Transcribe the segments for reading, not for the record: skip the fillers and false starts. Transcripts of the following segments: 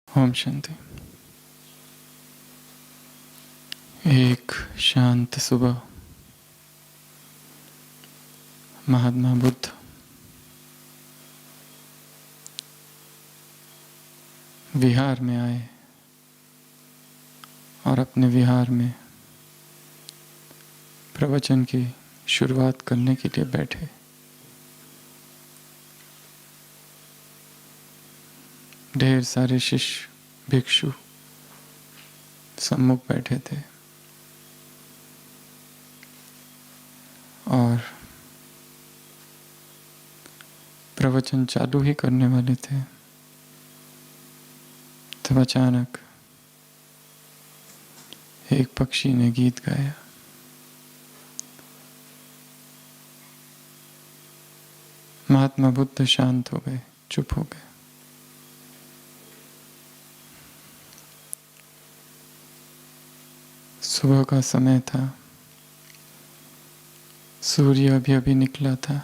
ओम शांति। एक शांत सुबह महात्मा बुद्ध विहार में आए और अपने विहार में प्रवचन की शुरुआत करने के लिए बैठे। ढेर सारे शिष्य भिक्षु सम्मुख बैठे थे और प्रवचन चालू ही करने वाले थे तब अचानक एक पक्षी ने गीत गाया। महात्मा बुद्ध शांत हो गए, चुप हो गए। सुबह का समय था, सूर्य अभी अभी निकला था।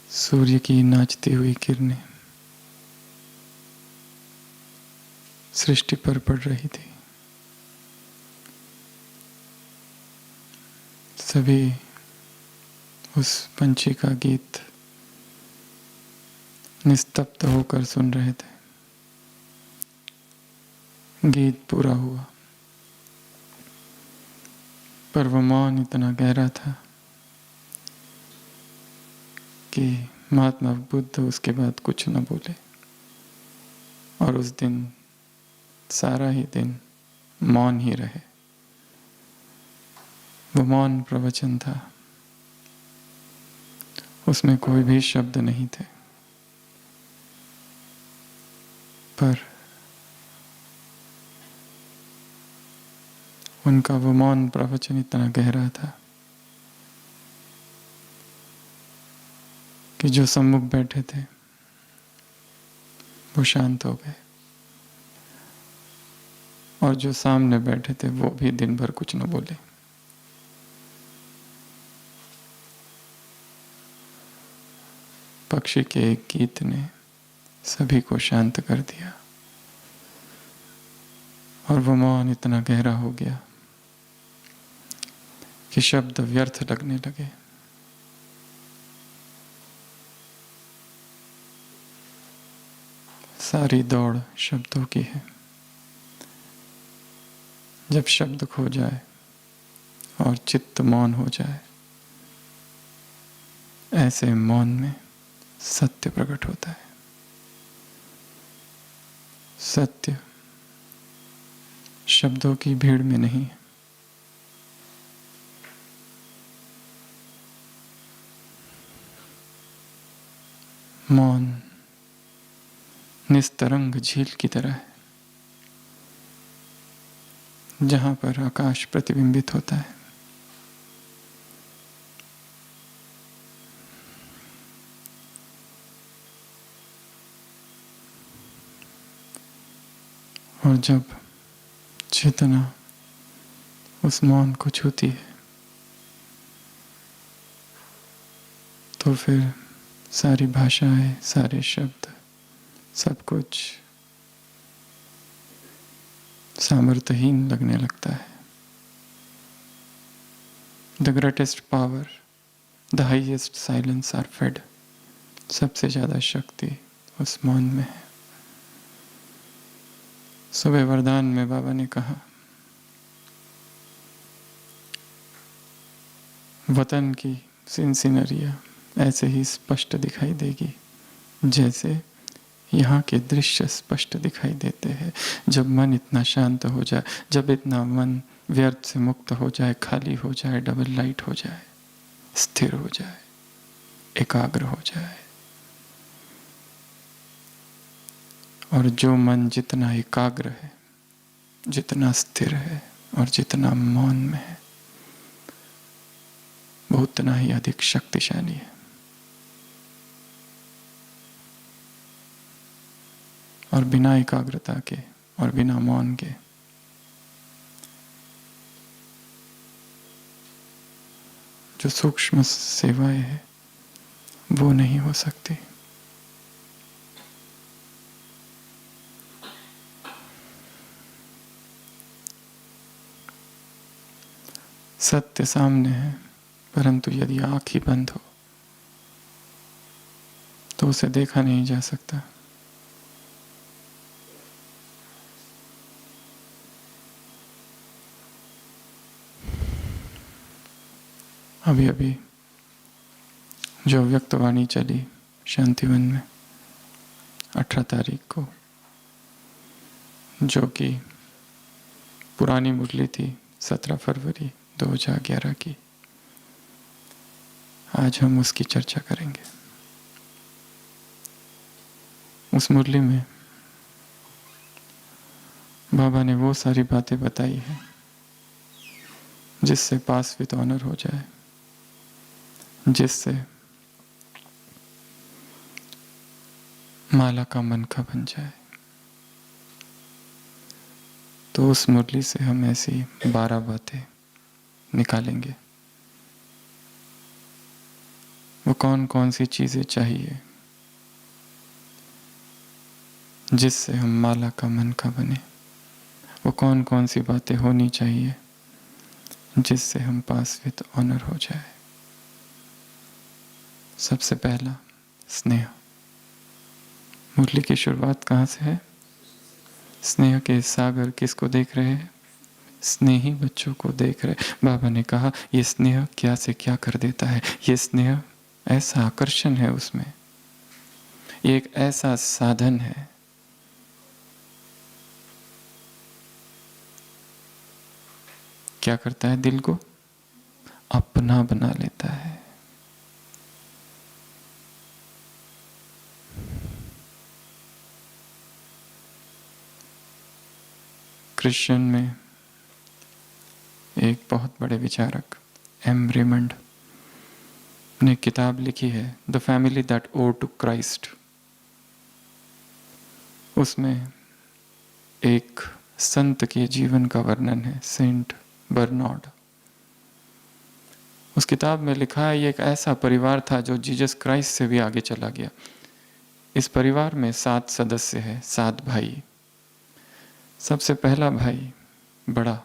सूर्य की नाचती हुई किरणें सृष्टि पर पड़ रही थी। सभी उस पंछी का गीत निस्तब्ध होकर सुन रहे थे। गीत पूरा हुआ पर वो मौन इतना गहरा था कि महात्मा बुद्ध उसके बाद कुछ न बोले और उस दिन सारा ही दिन मौन ही रहे। वो मौन प्रवचन था, उसमें कोई भी शब्द नहीं थे, पर उनका वो मौन प्रवचन इतना गहरा था कि जो सम्मुख बैठे थे वो शांत हो गए और जो सामने बैठे थे वो भी दिन भर कुछ न बोले। पक्षी के एक गीत ने सभी को शांत कर दिया और वो मौन इतना गहरा हो गया कि शब्द व्यर्थ लगने लगे। सारी दौड़ शब्दों की है। जब शब्द खो जाए और चित्त मौन हो जाए, ऐसे मौन में सत्य प्रकट होता है। सत्य शब्दों की भीड़ में नहीं है। मौन निस्तरंग झील की तरह है जहां पर आकाश प्रतिबिंबित होता है। और जब चेतना उस मौन को छूती है तो फिर सारी भाषाएं, सारे शब्द, सब कुछ सामर्थ्यहीन लगने लगता है। The greatest power, the highest silence are fed. सबसे ज्यादा शक्ति उस मौन में है। सुबह वरदान में बाबा ने कहा, वतन की सिनसिनरियां ऐसे ही स्पष्ट दिखाई देगी जैसे यहाँ के दृश्य स्पष्ट दिखाई देते हैं। जब मन इतना शांत हो जाए, जब इतना मन व्यर्थ से मुक्त हो जाए, खाली हो जाए, डबल लाइट हो जाए, स्थिर हो जाए, एकाग्र हो जाए। और जो मन जितना एकाग्र है, जितना स्थिर है और जितना मौन में है, वो उतना ही अधिक शक्तिशाली है। और बिना एकाग्रता के और बिना मौन के जो सूक्ष्म सेवाएं हैं वो नहीं हो सकती। सत्य सामने है, परंतु यदि आँख ही बंद हो तो उसे देखा नहीं जा सकता। अभी अभी जो व्यक्तवाणी चली शांतिवन में 18 तारीख को, जो कि पुरानी मुरली थी 17 फरवरी 2011 की, आज हम उसकी चर्चा करेंगे। उस मुरली में बाबा ने वो सारी बातें बताई है जिससे पास विद ऑनर हो जाए, जिससे माला का मनका बन जाए। तो उस मुरली से हम ऐसी 12 बातें निकालेंगे। वो कौन कौन सी चीज़ें चाहिए जिससे हम माला का मनका बने, वो कौन कौन सी बातें होनी चाहिए जिससे हम पास विद ऑनर हो जाए। सबसे पहला स्नेह। मुरली की शुरुआत कहाँ से है? स्नेह के सागर किसको देख रहे हैं? स्नेही बच्चों को देख रहे। बाबा ने कहा ये स्नेह क्या से क्या कर देता है। ये स्नेह ऐसा आकर्षण है उसमें, ये एक ऐसा साधन है क्या करता है, दिल को अपना बना लेता है। क्रिश्चियन में एक बहुत बड़े विचारक एम रेमंड ने किताब लिखी है the family that owed to Christ. उसमें एक संत के जीवन का वर्णन है, सेंट बर्नार्ड। उस किताब में लिखा है ये एक ऐसा परिवार था जो जीसस क्राइस्ट से भी आगे चला गया। इस परिवार में 7 सदस्य हैं, 7 भाई। सबसे पहला भाई बड़ा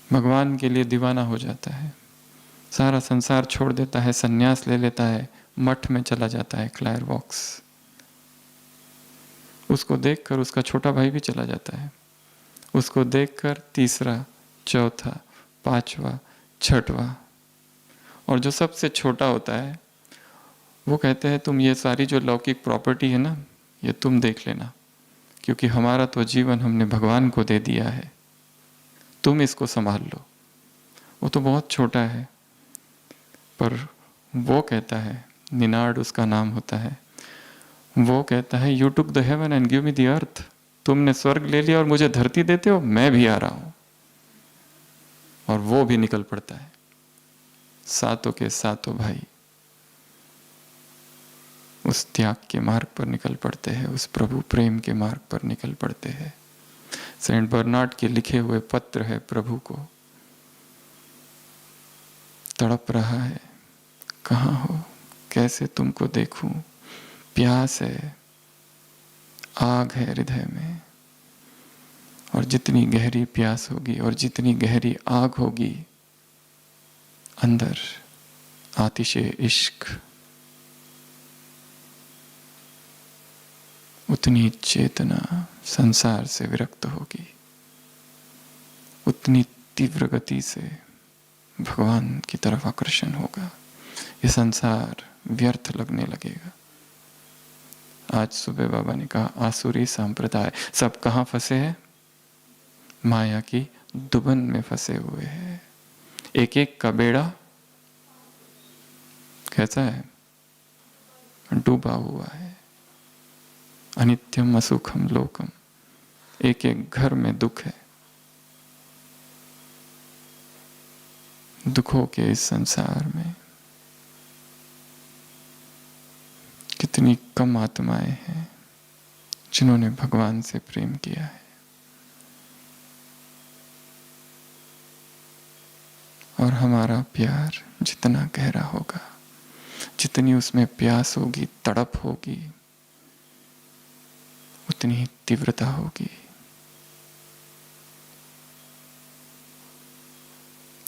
भगवान के लिए दीवाना हो जाता है, सारा संसार छोड़ देता है, सन्यास ले लेता है, मठ में चला जाता है, क्लायर वॉक्स। उसको देखकर उसका छोटा भाई भी चला जाता है। उसको देखकर तीसरा, चौथा, पांचवा, छठवा, और जो सबसे छोटा होता है वो कहते हैं तुम ये सारी जो लौकिक प्रॉपर्टी है ना, ये तुम देख लेना, क्योंकि हमारा तो जीवन हमने भगवान को दे दिया है, तुम इसको संभाल लो। वो तो बहुत छोटा है, पर वो कहता है, निनार्ड उसका नाम होता है, वो कहता है you took the heaven and give me the earth. तुमने स्वर्ग ले लिया और मुझे धरती देते हो, मैं भी आ रहा हूं। और वो भी निकल पड़ता है। सातों के सातों भाई उस त्याग के मार्ग पर निकल पड़ते हैं, उस प्रभु प्रेम के मार्ग पर निकल पड़ते हैं। सेंट बर्नार्ड के लिखे हुए पत्र है प्रभु को, तड़प रहा है, कहाँ हो, कैसे तुमको देखूं, प्यास है, आग है हृदय में, और जितनी गहरी प्यास होगी और जितनी गहरी आग होगी अंदर, आतिशे इश्क, उतनी चेतना संसार से विरक्त होगी, उतनी तीव्र गति से भगवान की तरफ आकर्षण होगा। ये संसार व्यर्थ लगने लगेगा। आज सुबह बाबा ने कहा आसुरी संप्रदाय सब कहाँ फंसे हैं? माया की दुबन में फंसे हुए हैं। एक एक का बेड़ा कैसा है? डूबा हुआ है। अनित्यम असुखम लोकम, एक एक घर में दुख है। दुखों के इस संसार में कितनी कम आत्माएं हैं जिन्होंने भगवान से प्रेम किया है। और हमारा प्यार जितना गहरा होगा, जितनी उसमें प्यास होगी, तड़प होगी, उतनी ही तीव्रता होगी।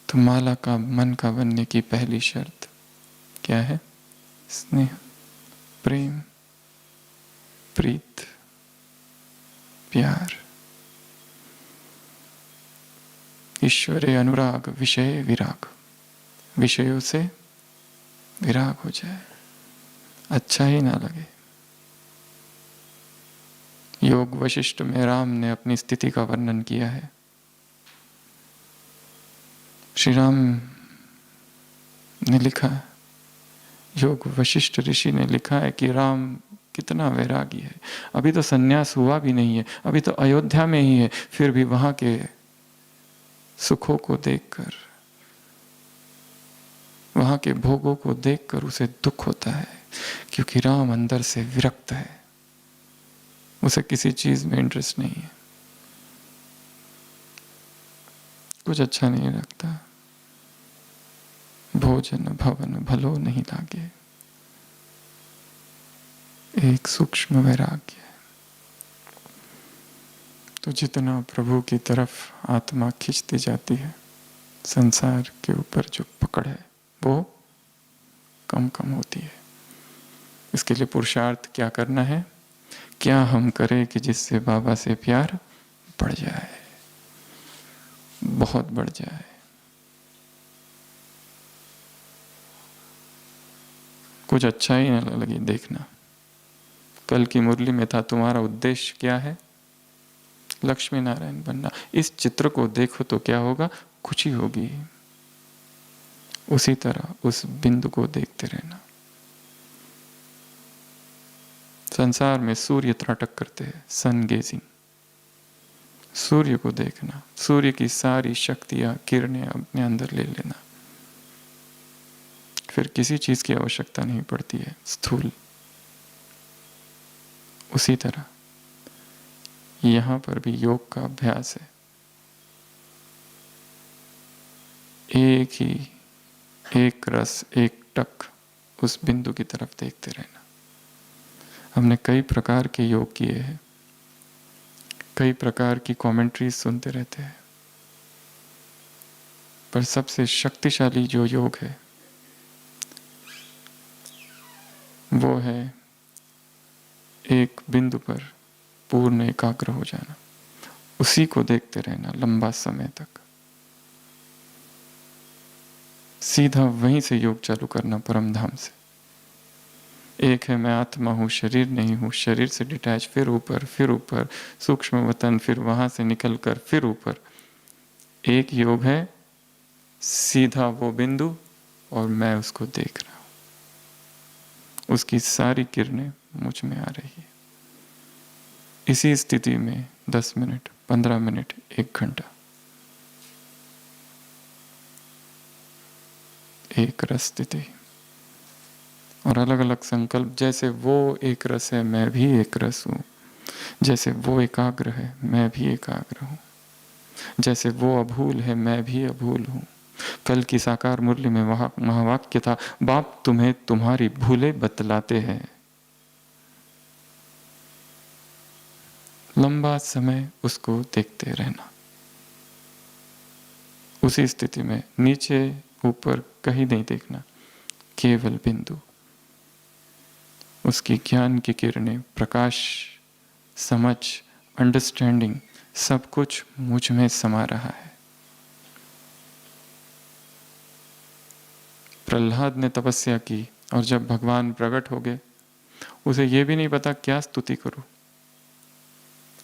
तो माला का मन का बनने की पहली शर्त क्या है? स्नेह, प्रेम, प्रीत, प्यार, ईश्वरे अनुराग, विषय विराग। विषयों से विराग हो जाए, अच्छा ही ना लगे। योग वशिष्ठ में राम ने अपनी स्थिति का वर्णन किया है। श्री राम ने लिखा है, योग वशिष्ठ ऋषि ने लिखा है कि राम कितना वैरागी है। अभी तो सन्यास हुआ भी नहीं है, अभी तो अयोध्या में ही है, फिर भी वहां के सुखों को देखकर, वहां के भोगों को देखकर उसे दुख होता है, क्योंकि राम अंदर से विरक्त है, उसे किसी चीज में इंटरेस्ट नहीं है, कुछ अच्छा नहीं लगता। भोजन भवन भलो नहीं लागे, एक सूक्ष्म वैराग्य है। तो जितना प्रभु की तरफ आत्मा खींचती जाती है, संसार के ऊपर जो पकड़ है वो कम कम होती है। इसके लिए पुरुषार्थ क्या करना है? क्या हम करें कि जिससे बाबा से प्यार बढ़ जाए, बहुत बढ़ जाए। कुछ अच्छा ही न लगे देखना। कल की मुरली में था, तुम्हारा उद्देश्य क्या है? लक्ष्मी नारायण बनना। इस चित्र को देखो तो क्या होगा? खुशी होगी। उसी तरह उस बिंदु को देखते रहना। संसार में सूर्य त्राटक करते हैं, सन गेजिंग। सूर्य को देखना, सूर्य की सारी शक्तियां, किरणें अपने अंदर ले लेना, फिर किसी चीज की आवश्यकता नहीं पड़ती है स्थूल। उसी तरह यहां पर भी योग का अभ्यास है। एक ही, एक रस, एक टक उस बिंदु की तरफ देखते रहना। हमने कई प्रकार के योग किए हैं, कई प्रकार की कमेंट्रीज सुनते रहते हैं, पर सबसे शक्तिशाली जो योग है वो है एक बिंदु पर पूर्ण एकाग्र हो जाना, उसी को देखते रहना लंबा समय तक। सीधा वहीं से योग चालू करना, परम धाम से। एक है मैं आत्मा हूँ, शरीर नहीं हूँ, शरीर से डिटैच, फिर ऊपर सूक्ष्म वतन, फिर वहां से निकलकर फिर ऊपर। एक योग है सीधा वो बिंदु और मैं उसको देख रहा हूं, उसकी सारी किरणें मुझ में आ रही है। इसी स्थिति में 10 मिनट, 15 मिनट, 1 घंटा, एक रस स्थिति और अलग अलग संकल्प। जैसे वो एक रस है, मैं भी एक रस हूं। जैसे वो एकाग्र है, मैं भी एकाग्र हूं। जैसे वो अभूल है, मैं भी अभूल हूं। कल की साकार मुरली में वहां महावाक्य था, बाप तुम्हें तुम्हारी भूले बतलाते हैं। लंबा समय उसको देखते रहना। उसी स्थिति में नीचे ऊपर कहीं नहीं देखना, केवल बिंदु। उसकी ज्ञान की किरणें, प्रकाश, समझ, अंडरस्टैंडिंग, सब कुछ मुझ में समा रहा है। प्रहलाद ने तपस्या की और जब भगवान प्रकट हो गए, उसे यह भी नहीं पता क्या स्तुति करूं,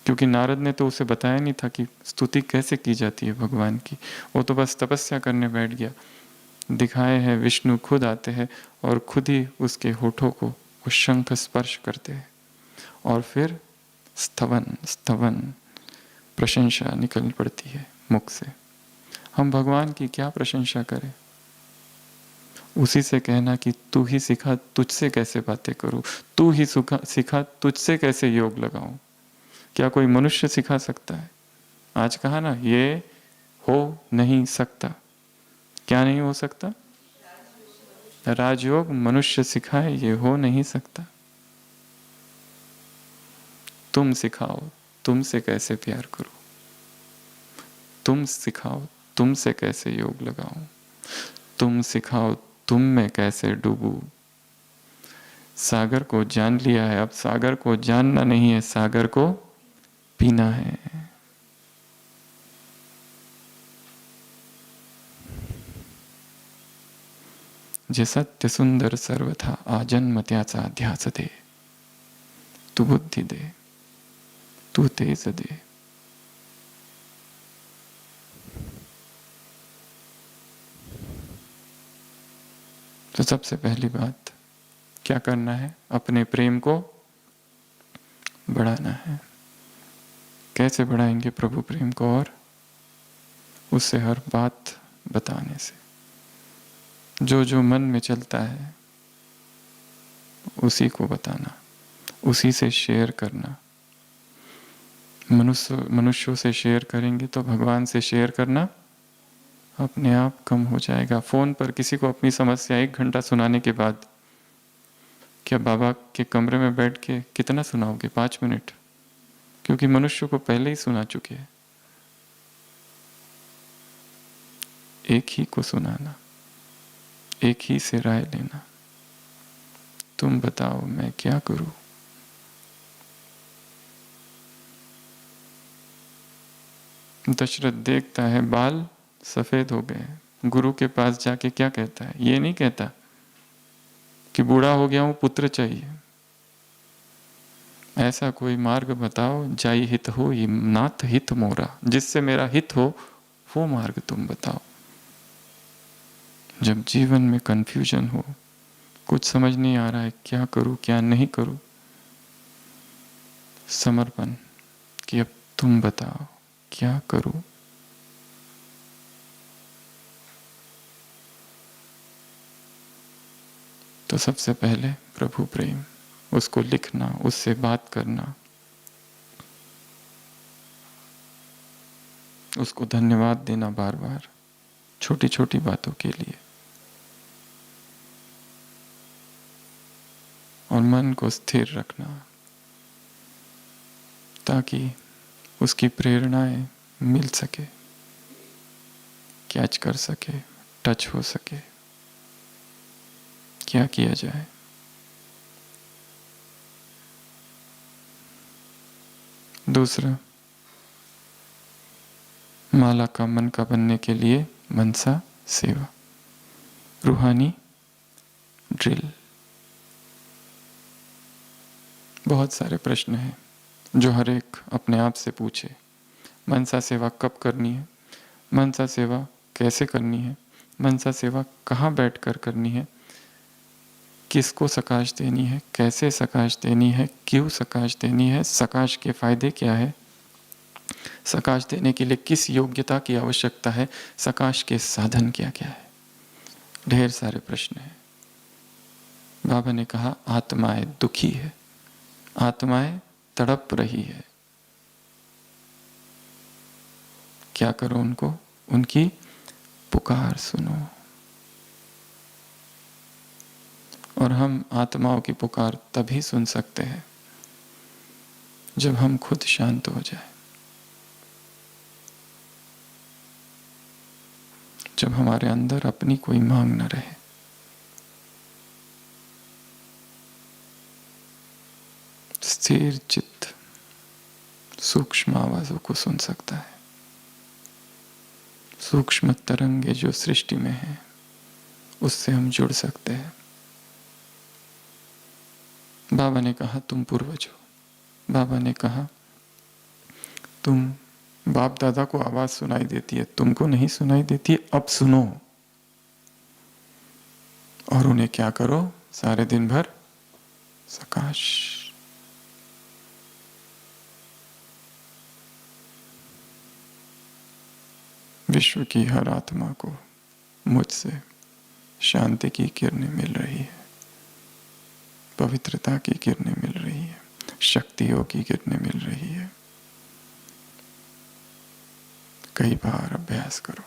क्योंकि नारद ने तो उसे बताया नहीं था कि स्तुति कैसे की जाती है भगवान की। वो तो बस तपस्या करने बैठ गया। दिखाए हैं विष्णु खुद आते हैं और खुद ही उसके होठों को वो शंख स्पर्श करते हैं और फिर स्तवन स्तवन प्रशंसा निकल पड़ती है मुख से। हम भगवान की क्या प्रशंसा करें? उसी से कहना कि तू ही सिखा, तुझसे कैसे बातें करूं, तू ही सिखा, तुझसे कैसे योग लगाऊं। क्या कोई मनुष्य सिखा सकता है? आज कहा ना, ये हो नहीं सकता। क्या नहीं हो सकता? राजयोग मनुष्य सिखाए, ये हो नहीं सकता। तुम सिखाओ, तुमसे कैसे प्यार करूं, तुम सिखाओ, तुमसे कैसे योग लगाऊं, तुम सिखाओ तुम में कैसे डूबूं। सागर को जान लिया है, अब सागर को जानना नहीं है, सागर को पीना है। जे सत्य सुंदर सर्वथा आजन्म त्याचा ध्यास दे, तू बुद्धि दे, तू तेज दे। तो सबसे पहली बात क्या करना है, अपने प्रेम को बढ़ाना है। कैसे बढ़ाएंगे प्रभु प्रेम को, और उससे हर बात बताने से, जो जो मन में चलता है उसी को बताना, उसी से शेयर करना। मनुष्यों से शेयर करेंगे तो भगवान से शेयर करना अपने आप कम हो जाएगा। फोन पर किसी को अपनी समस्या 1 घंटा सुनाने के बाद क्या बाबा के कमरे में बैठ के कितना सुनाओगे? 5 मिनट, क्योंकि मनुष्य को पहले ही सुना चुके हैं। एक ही को सुनाना, एक ही से राय लेना, तुम बताओ मैं क्या करूं। दशरथ देखता है बाल सफेद हो गए, गुरु के पास जाके क्या कहता है? ये नहीं कहता कि बूढ़ा हो गया हूं, पुत्र चाहिए। ऐसा कोई मार्ग बताओ, जाई हित हो ये नाथ हित मोरा, जिससे मेरा हित हो वो मार्ग तुम बताओ। जब जीवन में कंफ्यूजन हो, कुछ समझ नहीं आ रहा है क्या करूं क्या नहीं करूं, समर्पण कि अब तुम बताओ क्या करूं। तो सबसे पहले प्रभु प्रेम, उसको लिखना, उससे बात करना, उसको धन्यवाद देना बार बार छोटी छोटी बातों के लिए, और मन को स्थिर रखना ताकि उसकी प्रेरणाएं मिल सके, कैच कर सके, टच हो सके। क्या किया जाए? दूसरा, माला का मन का बनने के लिए मनसा सेवा, रूहानी ड्रिल। बहुत सारे प्रश्न हैं जो हर एक अपने आप से पूछे। मनसा सेवा कब करनी है? मनसा सेवा कैसे करनी है? मनसा सेवा कहाँ बैठकर करनी है? किसको सकाश देनी है? कैसे सकाश देनी है? क्यों सकाश देनी है? सकाश के फायदे क्या है? सकाश देने के लिए किस योग्यता की आवश्यकता है? सकाश के साधन क्या क्या है? ढेर सारे प्रश्न हैं। बाबा ने कहा आत्माएं दुखी है, आत्माएं तड़प रही है, क्या करो उनको? उनकी पुकार सुनो। और हम आत्माओं की पुकार तभी सुन सकते हैं जब हम खुद शांत हो जाए, जब हमारे अंदर अपनी कोई मांग न रहे। स्थिर चित्त सूक्ष्म आवाजों को सुन सकता है। सूक्ष्म तरंगे जो सृष्टि में है उससे हम जुड़ सकते हैं। बाबा ने कहा तुम पूर्वज हो। बाबा ने कहा तुम, बाप दादा को आवाज सुनाई देती है, तुमको नहीं सुनाई देती है, अब सुनो। और उन्हें क्या करो? सारे दिन भर सकाश। विश्व की हर आत्मा को मुझसे शांति की किरणें मिल रही है, पवित्रता की किरणें मिल रही है, शक्तियों की किरणें मिल रही है। कई बार अभ्यास करो।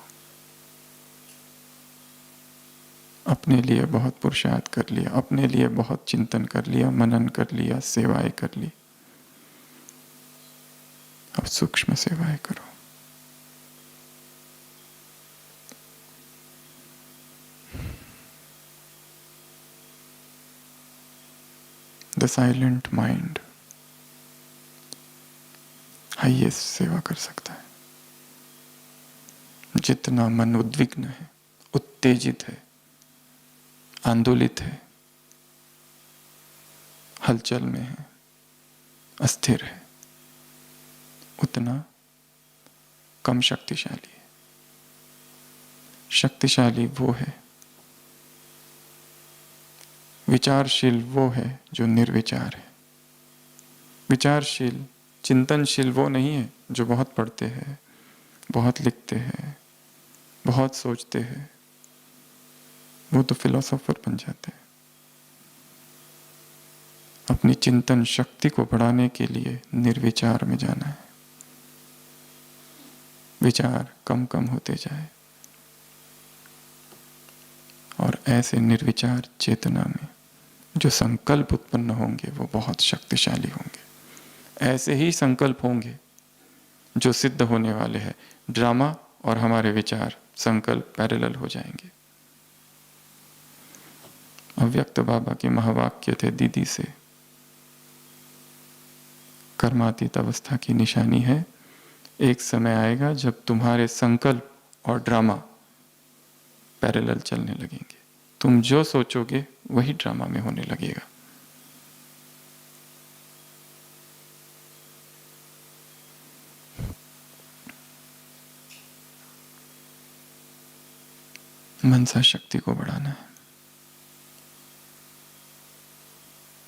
अपने लिए बहुत पुरुषार्थ कर लिया, अपने लिए बहुत चिंतन कर लिया, मनन कर लिया, सेवाएं कर ली, अब सूक्ष्म सेवाएं करो। द साइलेंट माइंड हाईएस्ट सेवा कर सकता है। जितना मन उद्विग्न है, उत्तेजित है, आंदोलित है, हलचल में है, अस्थिर है, उतना कम शक्तिशाली है। शक्तिशाली वो है, विचारशील वो है जो निर्विचार है। विचारशील, चिंतनशील वो नहीं है जो बहुत पढ़ते हैं, बहुत लिखते हैं, बहुत सोचते हैं, वो तो फिलोसोफर बन जाते हैं। अपनी चिंतन शक्ति को बढ़ाने के लिए निर्विचार में जाना है। विचार कम कम होते जाए और ऐसे निर्विचार चेतना में जो संकल्प उत्पन्न होंगे वो बहुत शक्तिशाली होंगे। ऐसे ही संकल्प होंगे जो सिद्ध होने वाले हैं। ड्रामा और हमारे विचार संकल्प पैरेलल हो जाएंगे। अव्यक्त बाबा के महावाक्य थे दीदी से, कर्मातीत अवस्था की निशानी है, एक समय आएगा जब तुम्हारे संकल्प और ड्रामा पैरेलल चलने लगेंगे। तुम जो सोचोगे वही ड्रामा में होने लगेगा। मनसा शक्ति को बढ़ाना है।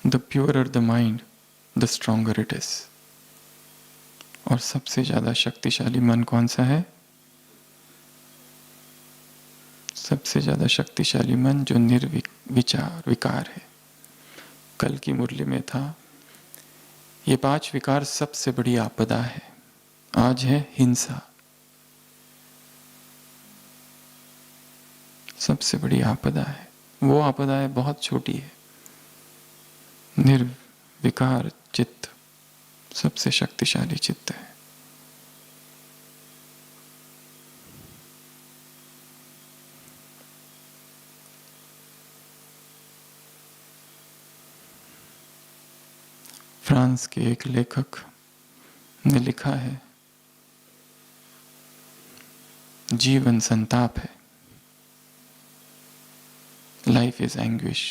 The purer the mind the stronger it is. और सबसे ज्यादा शक्तिशाली मन कौन सा है? सबसे ज्यादा शक्तिशाली मन जो निर्विचार विकार है। कल की मुरली में था, ये 5 विकार सबसे बड़ी आपदा है। आज है हिंसा, सबसे बड़ी आपदा है। वो आपदाएं बहुत छोटी है। निर्विकार चित्त सबसे शक्तिशाली चित्त है। फ्रांस के एक लेखक ने लिखा है, जीवन संताप है, लाइफ इज एंग्विश।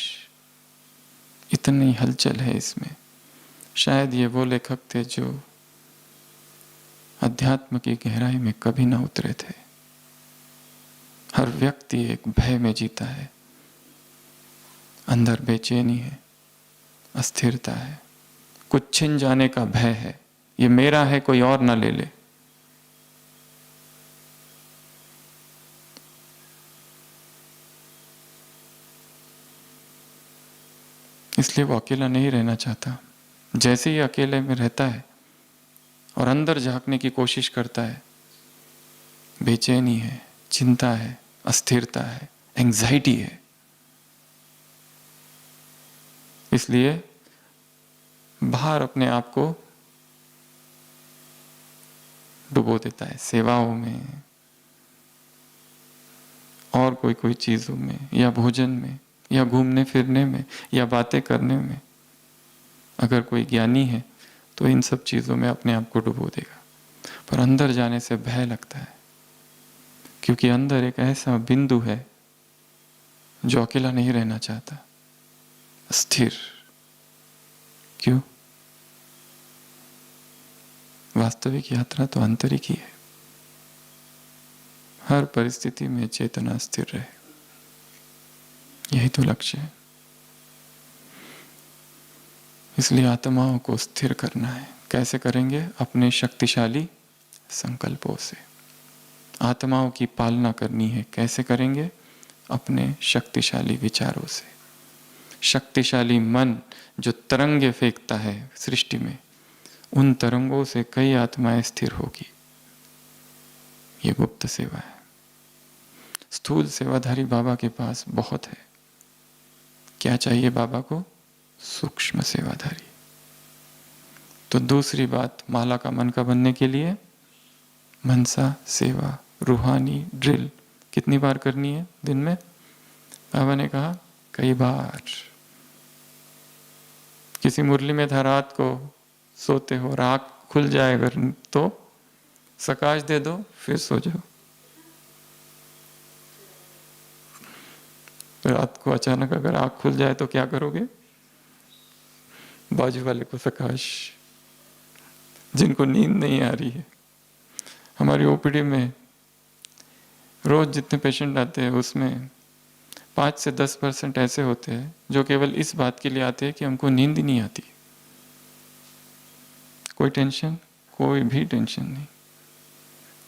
इतनी हलचल है इसमें। शायद ये वो लेखक थे जो अध्यात्म की गहराई में कभी ना उतरे थे। हर व्यक्ति एक भय में जीता है, अंदर बेचैनी है, अस्थिरता है, कुछ छिन जाने का भय है, ये मेरा है कोई और ना ले ले। इसलिए वो अकेला नहीं रहना चाहता। जैसे ही अकेले में रहता है और अंदर झांकने की कोशिश करता है, बेचैनी है, चिंता है, अस्थिरता है, एंजाइटी है। इसलिए बाहर अपने आप को डुबो देता है, सेवाओं में और कोई चीजों में, या भोजन में, या घूमने फिरने में, या बातें करने में। अगर कोई ज्ञानी है तो इन सब चीजों में अपने आप को डुबो देगा। पर अंदर जाने से भय लगता है, क्योंकि अंदर एक ऐसा बिंदु है जो अकेला नहीं रहना चाहता, स्थिर। क्यों? वास्तविक यात्रा तो आंतरिक ही है। हर परिस्थिति में चेतना स्थिर रहे, यही तो लक्ष्य है। इसलिए आत्माओं को स्थिर करना है। कैसे करेंगे? अपने शक्तिशाली संकल्पों से। आत्माओं की पालना करनी है। कैसे करेंगे? अपने शक्तिशाली विचारों से। शक्तिशाली मन जो तरंगे फेंकता है सृष्टि में, उन तरंगों से कई आत्माएं स्थिर होगी। ये गुप्त सेवा है। स्थूल सेवाधारी बाबा के पास बहुत है। क्या चाहिए बाबा को? सूक्ष्म सेवाधारी। तो दूसरी बात, माला का मन का बनने के लिए मनसा सेवा, रूहानी ड्रिल कितनी बार करनी है दिन में? बाबा ने कहा कई बार। किसी मुरली में था, रात को सोते हो और आँख खुल जाए अगर तो सकाश दे दो, फिर सो जाओ। रात को अचानक अगर आँख खुल जाए तो क्या करोगे? बाजू वाले को सकाश। जिनको नींद नहीं आ रही है, हमारी ओपीडी में रोज जितने पेशेंट आते हैं उसमें 5 से 10% ऐसे होते हैं जो केवल इस बात के लिए आते हैं कि हमको नींद ही नहीं आती। कोई टेंशन, कोई भी टेंशन नहीं,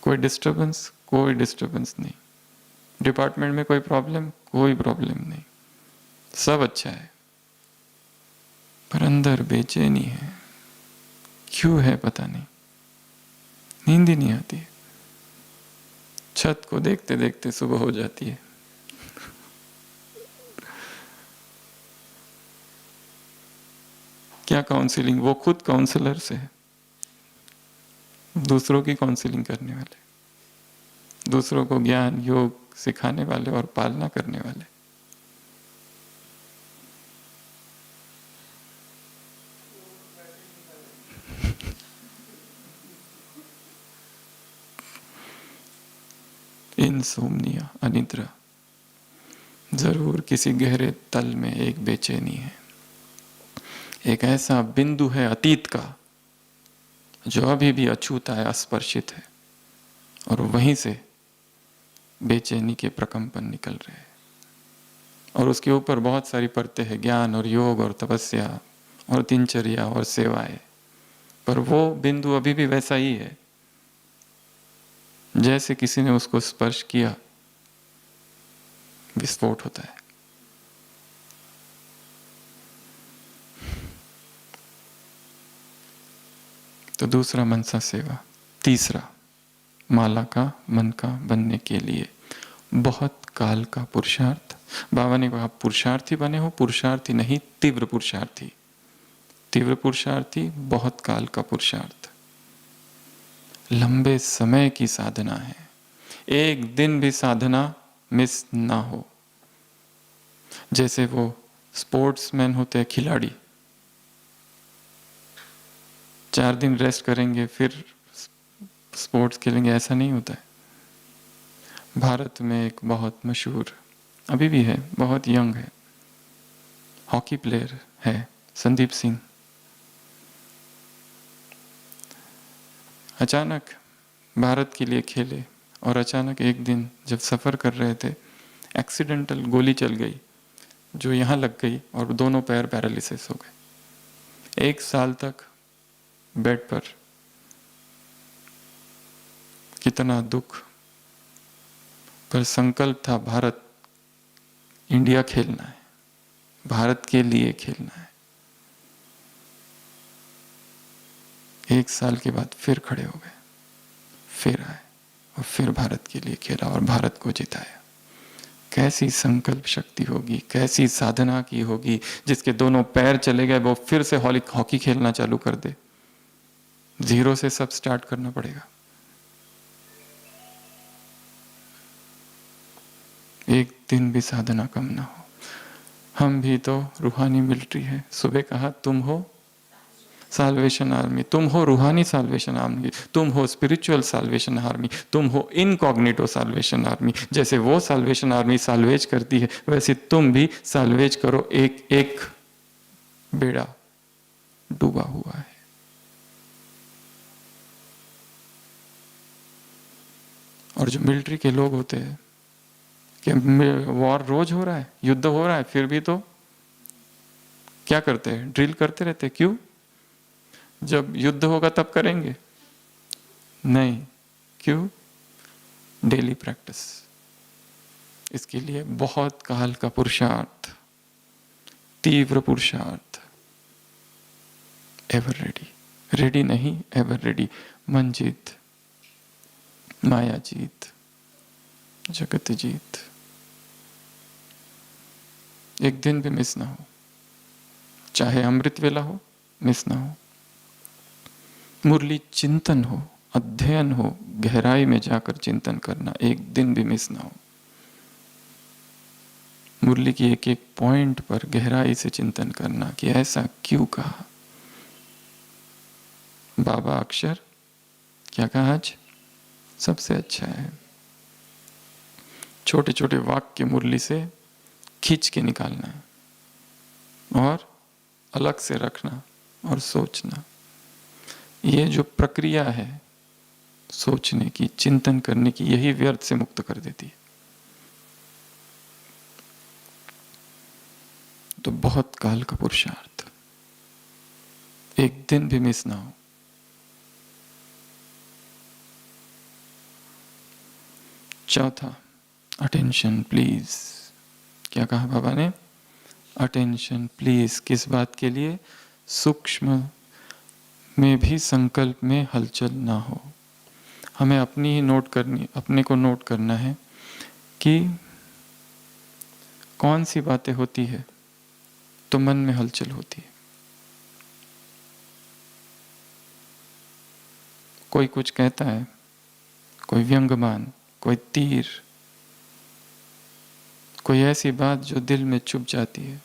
कोई डिस्टर्बेंस, कोई डिस्टर्बेंस नहीं, डिपार्टमेंट में कोई प्रॉब्लम, कोई प्रॉब्लम नहीं, सब अच्छा है, पर अंदर बेचैनी है। क्यों है पता नहीं, नींद ही नहीं आती। छत को देखते देखते सुबह हो जाती है। क्या काउंसलिंग? वो खुद काउंसलर से है, दूसरों की काउंसलिंग करने वाले, दूसरों को ज्ञान योग सिखाने वाले और पालना करने वाले। इंसोम्निया, अनिद्रा, जरूर किसी गहरे तल में एक बेचैनी है, एक ऐसा बिंदु है अतीत का जो अभी भी अछूता है, अस्पर्शित है, और वहीं से बेचैनी के प्रकंपन निकल रहे हैं। और उसके ऊपर बहुत सारी परतें हैं, ज्ञान और योग और तपस्या और दिनचर्या और सेवाएं, पर वो बिंदु अभी भी वैसा ही है जैसे किसी ने उसको स्पर्श किया, विस्फोट होता है। तो दूसरा मनसा सेवा। तीसरा, माला का मन का बनने के लिए बहुत काल का पुरुषार्थ। बाबा ने कहा पुरुषार्थी बने हो, पुरुषार्थी नहीं, तीव्र पुरुषार्थी। तीव्र पुरुषार्थी, बहुत काल का पुरुषार्थ, लंबे समय की साधना है। एक दिन भी साधना मिस ना हो। जैसे वो स्पोर्ट्समैन होते हैं, खिलाड़ी, 4 दिन रेस्ट करेंगे फिर स्पोर्ट्स खेलेंगे, ऐसा नहीं होता है। भारत में एक बहुत मशहूर, अभी भी है, बहुत यंग है, हॉकी प्लेयर है, संदीप सिंह। अचानक भारत के लिए खेले और अचानक एक दिन जब सफ़र कर रहे थे, एक्सीडेंटल गोली चल गई जो यहाँ लग गई और दोनों पैर पैरालिसिस हो गए। 1 साल तक बेड पर, कितना दुख, पर संकल्प था भारत, इंडिया खेलना है, भारत के लिए खेलना है। 1 साल के बाद फिर खड़े हो गए, फिर आए और फिर भारत के लिए खेला और भारत को जिताया। कैसी संकल्प शक्ति होगी, कैसी साधना की होगी, जिसके दोनों पैर चले गए वो फिर से हॉकी खेलना चालू कर दे। 0 से सब स्टार्ट करना पड़ेगा। एक दिन भी साधना कम ना हो। हम भी तो रूहानी मिलिट्री है। सुबह कहा तुम हो साल्वेशन आर्मी, तुम हो रूहानी साल्वेशन आर्मी, तुम हो स्पिरिचुअल साल्वेशन आर्मी, तुम हो इनकॉग्निटो साल्वेशन आर्मी। जैसे वो साल्वेशन आर्मी साल्वेज करती है, वैसे तुम भी साल्वेज करो। एक एक बेड़ा डूबा हुआ है। और जो मिलिट्री के लोग होते हैं कि वॉर रोज हो रहा है, युद्ध हो रहा है, फिर भी तो क्या करते हैं? ड्रिल करते रहते। क्यों? जब युद्ध होगा तब करेंगे नहीं। क्यों? Daily practice. इसके लिए बहुत काल का पुरुषार्थ, तीव्र पुरुषार्थ, एवर रेडी। रेडी नहीं, एवर रेडी। मन जीत, माया जीत, जगत जीत। एक दिन भी मिस ना हो, चाहे अमृत वेला हो, मिस ना हो। मुरली चिंतन हो, अध्ययन हो, गहराई में जाकर चिंतन करना, एक दिन भी मिस ना हो। मुरली की एक एक पॉइंट पर गहराई से चिंतन करना कि ऐसा क्यों कहा। बाबा अक्षर क्या कहा आज? सबसे अच्छा है छोटे छोटे वाक्य मुरली से खींच के निकालना और अलग से रखना और सोचना। ये जो प्रक्रिया है सोचने की, चिंतन करने की, यही व्यर्थ से मुक्त कर देती है। तो बहुत काल का पुरुषार्थ, एक दिन भी मिस ना हो। चौथा, अटेंशन प्लीज। क्या कहा बाबा ने? Attention please. किस बात के लिए? सूक्ष्म में भी संकल्प में हलचल ना हो। हमें अपनी ही नोट करनी, अपने को नोट करना है कि कौन सी बातें होती है तो मन में हलचल होती है। कोई कुछ कहता है, कोई व्यंग्यमान, कोई तीर, कोई ऐसी बात जो दिल में चुभ जाती है।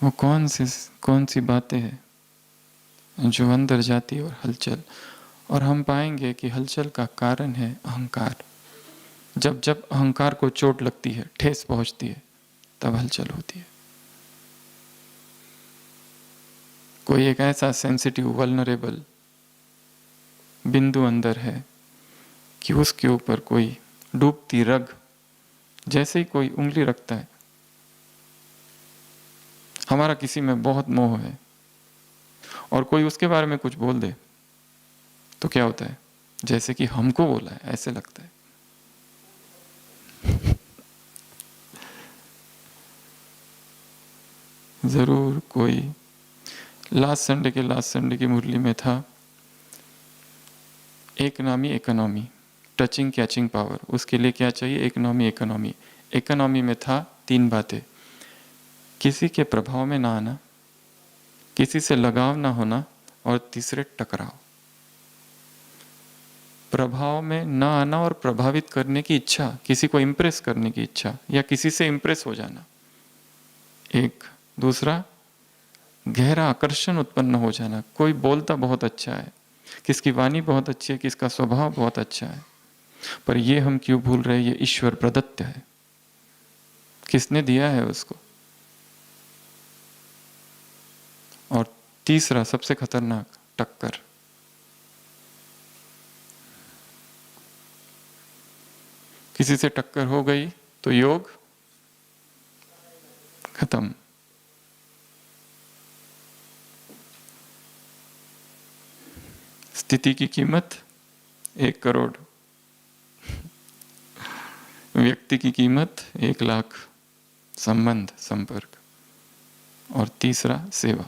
वो कौन सी बातें हैं जो अंदर जाती है और हलचल। और हम पाएंगे कि हलचल का कारण है अहंकार। जब जब अहंकार को चोट लगती है, ठेस पहुंचती है, तब हलचल होती है। कोई एक ऐसा सेंसिटिव वल्नरेबल बिंदु अंदर है कि उसके ऊपर कोई डूबती रग, जैसे ही कोई उंगली रखता है, हमारा किसी में बहुत मोह है और कोई उसके बारे में कुछ बोल दे तो क्या होता है? जैसे कि हमको बोला है, ऐसे लगता है। जरूर कोई लास्ट संडे की मुरली में था, इकोनॉमी, टचिंग कैचिंग पावर। उसके लिए क्या चाहिए? इकोनॉमी में था 3 बातें। किसी के प्रभाव में ना आना, किसी से लगाव ना होना, और तीसरे टकराव। प्रभाव में ना आना और प्रभावित करने की इच्छा, किसी को इम्प्रेस करने की इच्छा या किसी से इम्प्रेस हो जाना एक। दूसरा, गहरा आकर्षण उत्पन्न हो जाना। कोई बोलता बहुत अच्छा है, किसकी वाणी बहुत अच्छी है, किसका स्वभाव बहुत अच्छा है, पर ये हम क्यों भूल रहे? ये ईश्वर प्रदत्त है, किसने दिया है उसको। और तीसरा सबसे खतरनाक, टक्कर। किसी से टक्कर हो गई तो योग खत्म। स्थिति की कीमत 1 करोड़, व्यक्ति की कीमत 1 लाख, संबंध, संपर्क। और तीसरा, सेवा।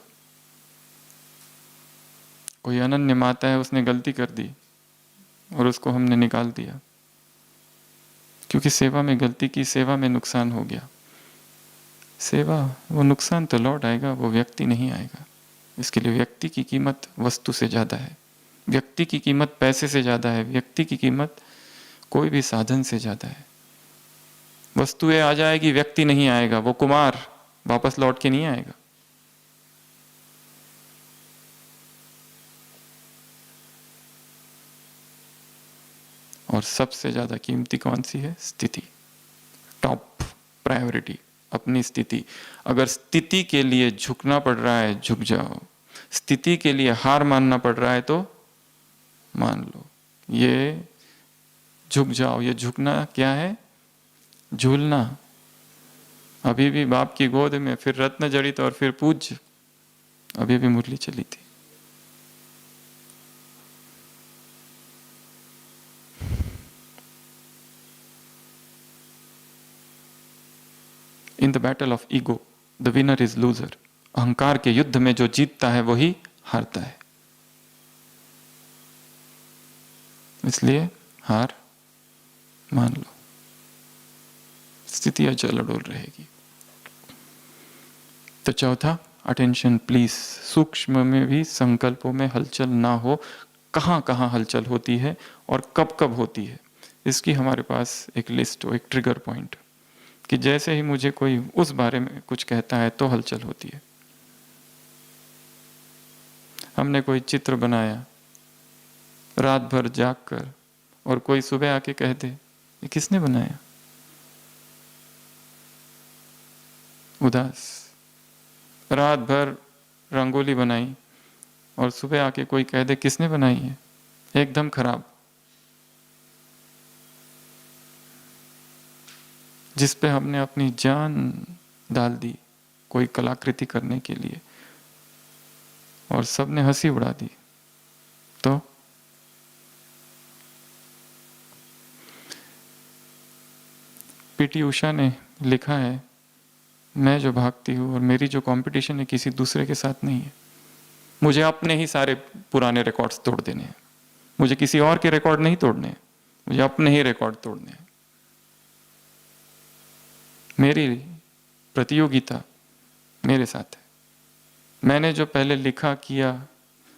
कोई अनन्य माता है, उसने गलती कर दी और उसको हमने निकाल दिया क्योंकि सेवा में गलती की, सेवा में नुकसान हो गया। सेवा, वो नुकसान तो लौट आएगा, वो व्यक्ति नहीं आएगा। इसके लिए व्यक्ति की कीमत वस्तु से ज़्यादा है, व्यक्ति की कीमत पैसे से ज़्यादा है, व्यक्ति की कीमत कोई भी साधन से ज़्यादा है। वस्तुएं आ जाएगी, व्यक्ति नहीं आएगा। वो कुमार वापस लौट के नहीं आएगा। और सबसे ज़्यादा कीमती कौन सी है? स्थिति। टॉप प्रायोरिटी, अपनी स्थिति। अगर स्थिति के लिए झुकना पड़ रहा है, झुक जाओ। स्थिति के लिए हार मानना पड़ रहा है तो मान लो। ये झुक जाओ। ये झुकना क्या है? झूलना। अभी भी बाप की गोद में, फिर रत्न जड़ित और फिर पूज्य। अभी भी मुरली चली थी। In the battle of ego the winner is loser. अहंकार के युद्ध में जो जीतता है वही हारता है। इसलिए हार मान लो, स्थिति अचल अडोल रहेगी। तो चौथा, अटेंशन प्लीज। सूक्ष्म में भी संकल्पों में हलचल ना हो। कहाँ कहाँ हलचल होती है और कब कब होती है, इसकी हमारे पास एक लिस्ट हो, एक ट्रिगर पॉइंट। कि जैसे ही मुझे कोई उस बारे में कुछ कहता है तो हलचल होती है। हमने कोई चित्र बनाया रात भर जाग कर, और कोई सुबह आके कह दे ये किसने बनाया, उदास। रात भर रंगोली बनाई और सुबह आके कोई कह दे किसने बनाई है, एकदम खराब। जिस पे हमने अपनी जान डाल दी कोई कलाकृति करने के लिए और सबने हंसी उड़ा दी, तो पीटी उषा ने लिखा है, मैं जो भागती हूँ और मेरी जो कंपटीशन है किसी दूसरे के साथ नहीं है। मुझे अपने ही सारे पुराने रिकॉर्ड्स तोड़ देने हैं, मुझे किसी और के रिकॉर्ड नहीं तोड़ने हैं, मुझे अपने ही रिकॉर्ड तोड़ने हैं। मेरी प्रतियोगिता मेरे साथ है। मैंने जो पहले लिखा किया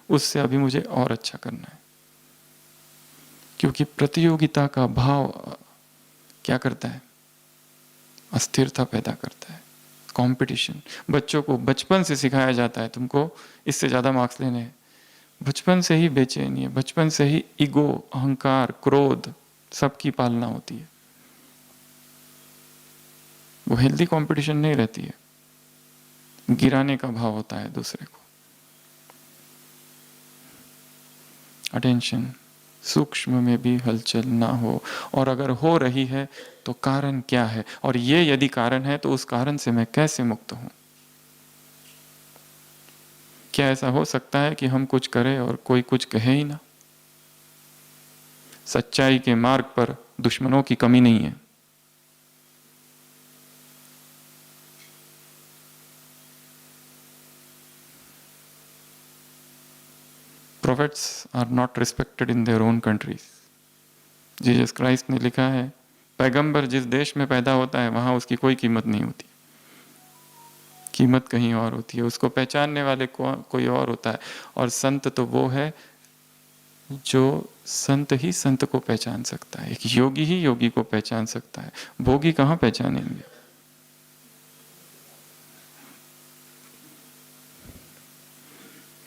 उससे अभी मुझे और अच्छा करना है, क्योंकि प्रतियोगिता का भाव क्या करता है, अस्थिरता पैदा करता है। कंपटीशन बच्चों को बचपन से सिखाया जाता है, तुमको इससे ज़्यादा मार्क्स लेने हैं। बचपन से ही बेचैनी है, बचपन से ही ईगो, अहंकार, क्रोध सबकी पालना होती है। वो हेल्दी कंपटीशन नहीं रहती है, गिराने का भाव होता है दूसरे को। अटेंशन, सूक्ष्म में भी हलचल ना हो, और अगर हो रही है तो कारण क्या है, और ये यदि कारण है तो उस कारण से मैं कैसे मुक्त हूं। क्या ऐसा हो सकता है कि हम कुछ करें और कोई कुछ कहे ही ना। सच्चाई के मार्ग पर दुश्मनों की कमी नहीं है। Prophets are not respected in their own countries. Jesus Christ ने लिखा है, पैगंबर जिस देश में पैदा होता है वहां उसकी कोई कीमत नहीं होती, कीमत कहीं और होती है। उसको पहचानने वाले कोई और होता है। और संत तो वो है जो संत ही संत को पहचान सकता है। एक योगी ही योगी को पहचान सकता है, भोगी कहाँ पहचानेंगे।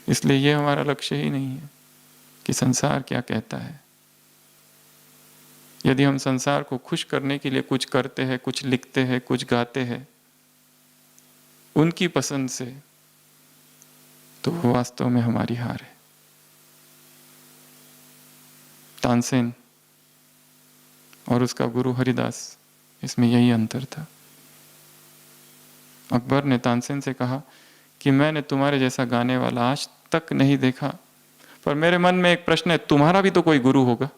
इसलिए ये हमारा लक्ष्य ही नहीं है कि संसार क्या कहता है। यदि हम संसार को खुश करने के लिए कुछ करते हैं, कुछ लिखते हैं, कुछ गाते हैं उनकी पसंद से, तो वो वास्तव में हमारी हार है। तानसेन और उसका गुरु हरिदास, इसमें यही अंतर था। अकबर ने तानसेन से कहा कि मैंने तुम्हारे जैसा गाने वाला आज तक नहीं देखा, पर मेरे मन में एक प्रश्न है, तुम्हारा भी तो कोई गुरु होगा,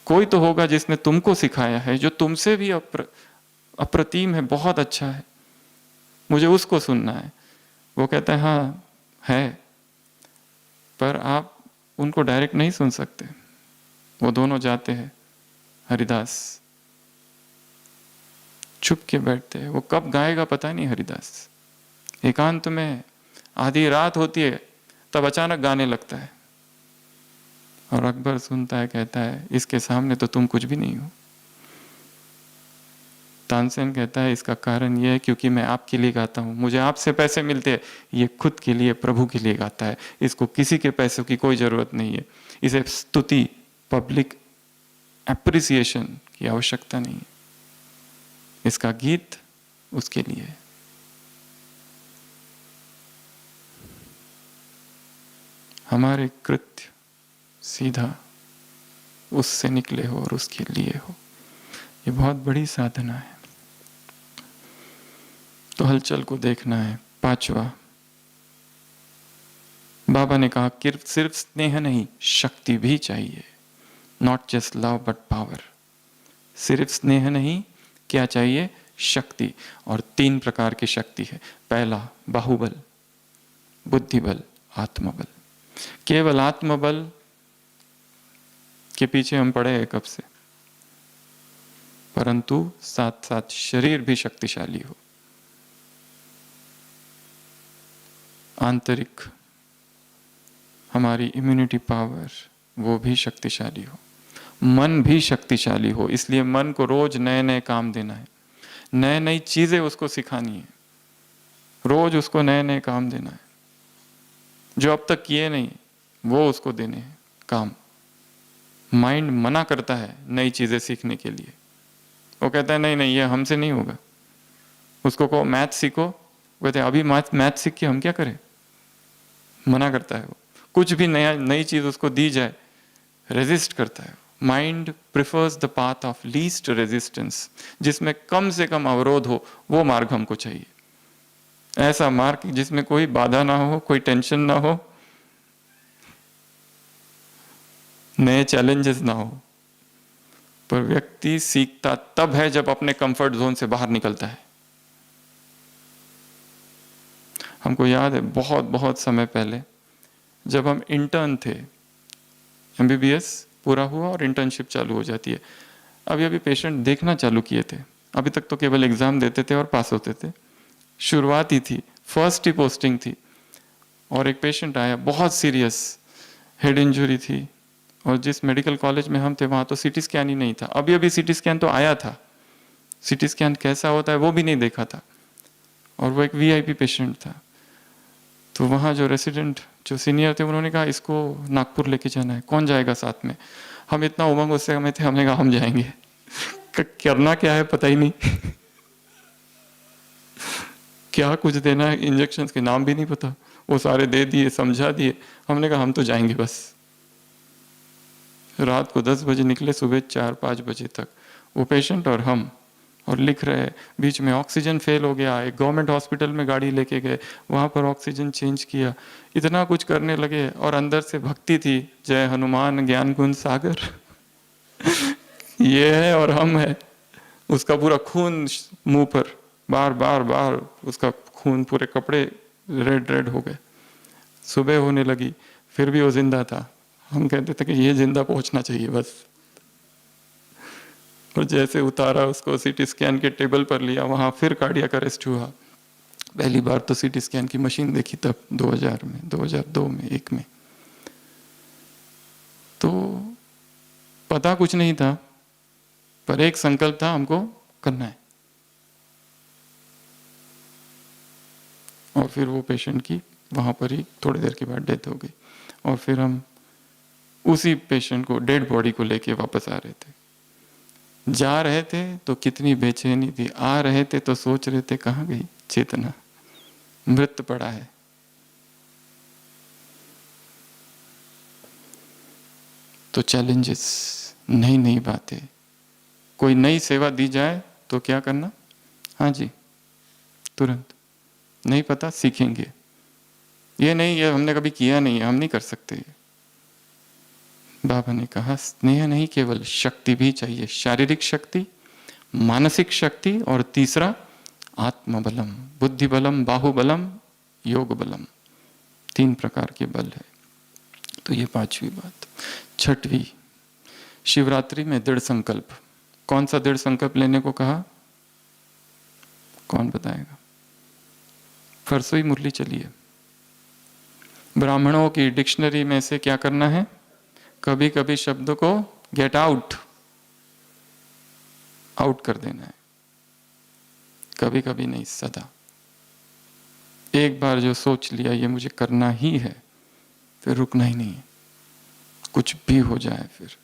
कोई तो होगा जिसने तुमको सिखाया है, जो तुमसे भी अप्रतिम है, बहुत अच्छा है, मुझे उसको सुनना है। वो कहता है हाँ है, पर आप उनको डायरेक्ट नहीं सुन सकते। वो दोनों जाते हैं, हरिदास चुप के बैठते हैं। वो कब गाएगा पता नहीं हरिदास, एकांत में आधी रात होती है तब अचानक गाने लगता है, और अकबर सुनता है, कहता है इसके सामने तो तुम कुछ भी नहीं हो। तानसेन कहता है इसका कारण यह है क्योंकि मैं आपके लिए गाता हूँ, मुझे आपसे पैसे मिलते हैं, ये खुद के लिए, प्रभु के लिए गाता है, इसको किसी के पैसों की कोई जरूरत नहीं है, इसे स्तुति, पब्लिक एप्रिसिएशन की आवश्यकता नहीं है, इसका गीत उसके लिए है। हमारे कृत्य सीधा उससे निकले हो और उसके लिए हो, ये बहुत बड़ी साधना है। तो हलचल को देखना है। पांचवा, बाबा ने कहा कि सिर्फ स्नेह नहीं, शक्ति भी चाहिए। Not just love but power. सिर्फ स्नेह नहीं, क्या चाहिए, शक्ति। और 3 प्रकार की शक्ति है। पहला बाहुबल, बुद्धिबल, आत्मबल। केवल आत्मबल के पीछे हम पड़े हैं कब से, परंतु साथ साथ शरीर भी शक्तिशाली हो, आंतरिक हमारी इम्यूनिटी पावर वो भी शक्तिशाली हो। मन भी शक्तिशाली हो। इसलिए मन को रोज नए नए काम देना है, नए नई चीजें उसको सिखानी है, रोज उसको नए नए काम देना है, जो अब तक किए नहीं वो उसको देने हैं काम। माइंड मना करता है नई चीजें सीखने के लिए, वो कहता है नहीं नहीं ये हमसे नहीं होगा। उसको कहो मैथ सीखो, वो कहते हैं अभी मैथ सीख के हम क्या करें, मना करता है वो। कुछ भी नया नई चीज उसको दी जाए रेजिस्ट करता है। Mind prefers the path of least resistance, जिसमें कम से कम अवरोध हो, वो मार्ग हमको चाहिए। ऐसा मार्ग जिसमें कोई बाधा ना हो, कोई टेंशन ना हो, नए चैलेंजेस ना हो। पर व्यक्ति सीखता तब है जब अपने कंफर्ट जोन से बाहर निकलता है। हमको याद है बहुत बहुत समय पहले जब हम इंटर्न थे, एमबीबीएस पूरा हुआ और इंटर्नशिप चालू हो जाती है। अभी अभी पेशेंट देखना चालू किए थे, अभी तक तो केवल एग्जाम देते थे और पास होते थे। शुरुआत ही थी, फर्स्ट ही पोस्टिंग थी, और एक पेशेंट आया बहुत सीरियस, हेड इंजरी थी, और जिस मेडिकल कॉलेज में हम थे वहाँ तो सीटी स्कैन ही नहीं था। अभी अभी सीटी स्कैन तो आया था, सीटी स्कैन कैसा होता है वो भी नहीं देखा था, और वो एक वीआईपी पेशेंट था। तो वहाँ जो रेसिडेंट जो सीनियर थे उन्होंने कहा इसको नागपुर लेके जाना है, कौन जाएगा साथ में। हम इतना उमंग उससे हमें थे, हमने कहा हम जाएंगे। करना क्या है पता ही नहीं। क्या कुछ देना है, इंजेक्शन के नाम भी नहीं पता, वो सारे दे दिए, समझा दिए। हमने कहा हम तो जाएंगे बस। रात को 10 बजे निकले, सुबह 4-5 बजे तक वो पेशेंट और हम, और लिख रहे। बीच में ऑक्सीजन फेल हो गया, एक गवर्नमेंट हॉस्पिटल में गाड़ी लेके गए, वहाँ पर ऑक्सीजन चेंज किया, इतना कुछ करने लगे। और अंदर से भक्ति थी, जय हनुमान ज्ञान गुण सागर। ये है और हम है। उसका पूरा खून मुंह पर, बार बार बार उसका खून, पूरे कपड़े रेड रेड हो गए। सुबह होने लगी, फिर भी वो जिंदा था। हम कहते थे कि ये जिंदा पहुंचना चाहिए बस। और जैसे उतारा उसको, सीटी स्कैन के टेबल पर लिया, वहां फिर कार्डियक अरेस्ट हुआ। पहली बार तो सीटी स्कैन की मशीन देखी तब 2000 में, 2002 में, 1 में। तो पता कुछ नहीं था, पर एक संकल्प था हमको करना है। और फिर वो पेशेंट की वहां पर ही थोड़ी देर के बाद डेथ हो गई। और फिर हम उसी पेशेंट को, डेड बॉडी को लेके वापस आ रहे थे। जा रहे थे तो कितनी बेचैनी थी, आ रहे थे तो सोच रहे थे कहाँ गई चेतना, मृत पड़ा है। तो चैलेंजेस, नई नई बातें, कोई नई सेवा दी जाए तो क्या करना, हाँ जी तुरंत। नहीं पता सीखेंगे, ये नहीं, ये हमने कभी किया नहीं है, हम नहीं कर सकते। बाबा ने कहा स्नेह नहीं, केवल शक्ति भी चाहिए, शारीरिक शक्ति, मानसिक शक्ति, और तीसरा आत्मबलम, बुद्धि बलम, बाहुबलम, योग बलम। 3 प्रकार के बल है। तो ये 5वीं बात। 6वीं, शिवरात्रि में दृढ़ संकल्प। कौन सा दृढ़ संकल्प लेने को कहा, कौन बताएगा। फरसोई मुरली चलिए। ब्राह्मणों की डिक्शनरी में से क्या करना है, कभी कभी शब्द को गेट आउट, आउट कर देना है, कभी कभी नहीं, सदा। एक बार जो सोच लिया ये मुझे करना ही है, फिर रुकना ही नहीं है, कुछ भी हो जाए। फिर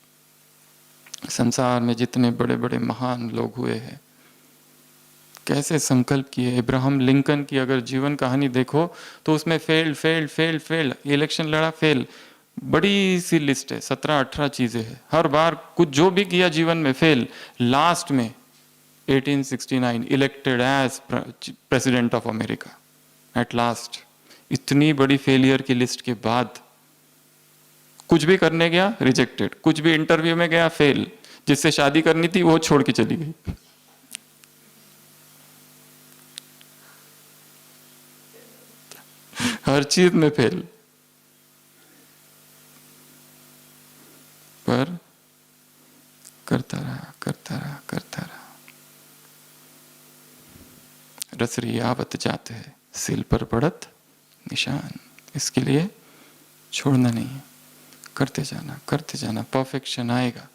संसार में जितने बड़े बड़े महान लोग हुए हैं, कैसे संकल्प किए। इब्राहम लिंकन की अगर जीवन कहानी देखो तो उसमें fail fail fail fail, election लड़ा फेल, बड़ी सी लिस्ट है, 17-18 चीजें हैं, हर बार कुछ जो भी किया जीवन में फेल। लास्ट में 1869 elected as president of America at last. इतनी बड़ी फेलियर की लिस्ट के बाद कुछ भी करने गया रिजेक्टेड, कुछ भी इंटरव्यू में गया फेल, जिससे शादी करनी थी वो छोड़ के चली गई। हर चीज में फेल, पर करता रहा करता रहा करता रहा। रसरी आवत जाते है, सिल पर पड़त निशान। इसके लिए छोड़ना नहीं है, करते जाना परफेक्शन आएगा।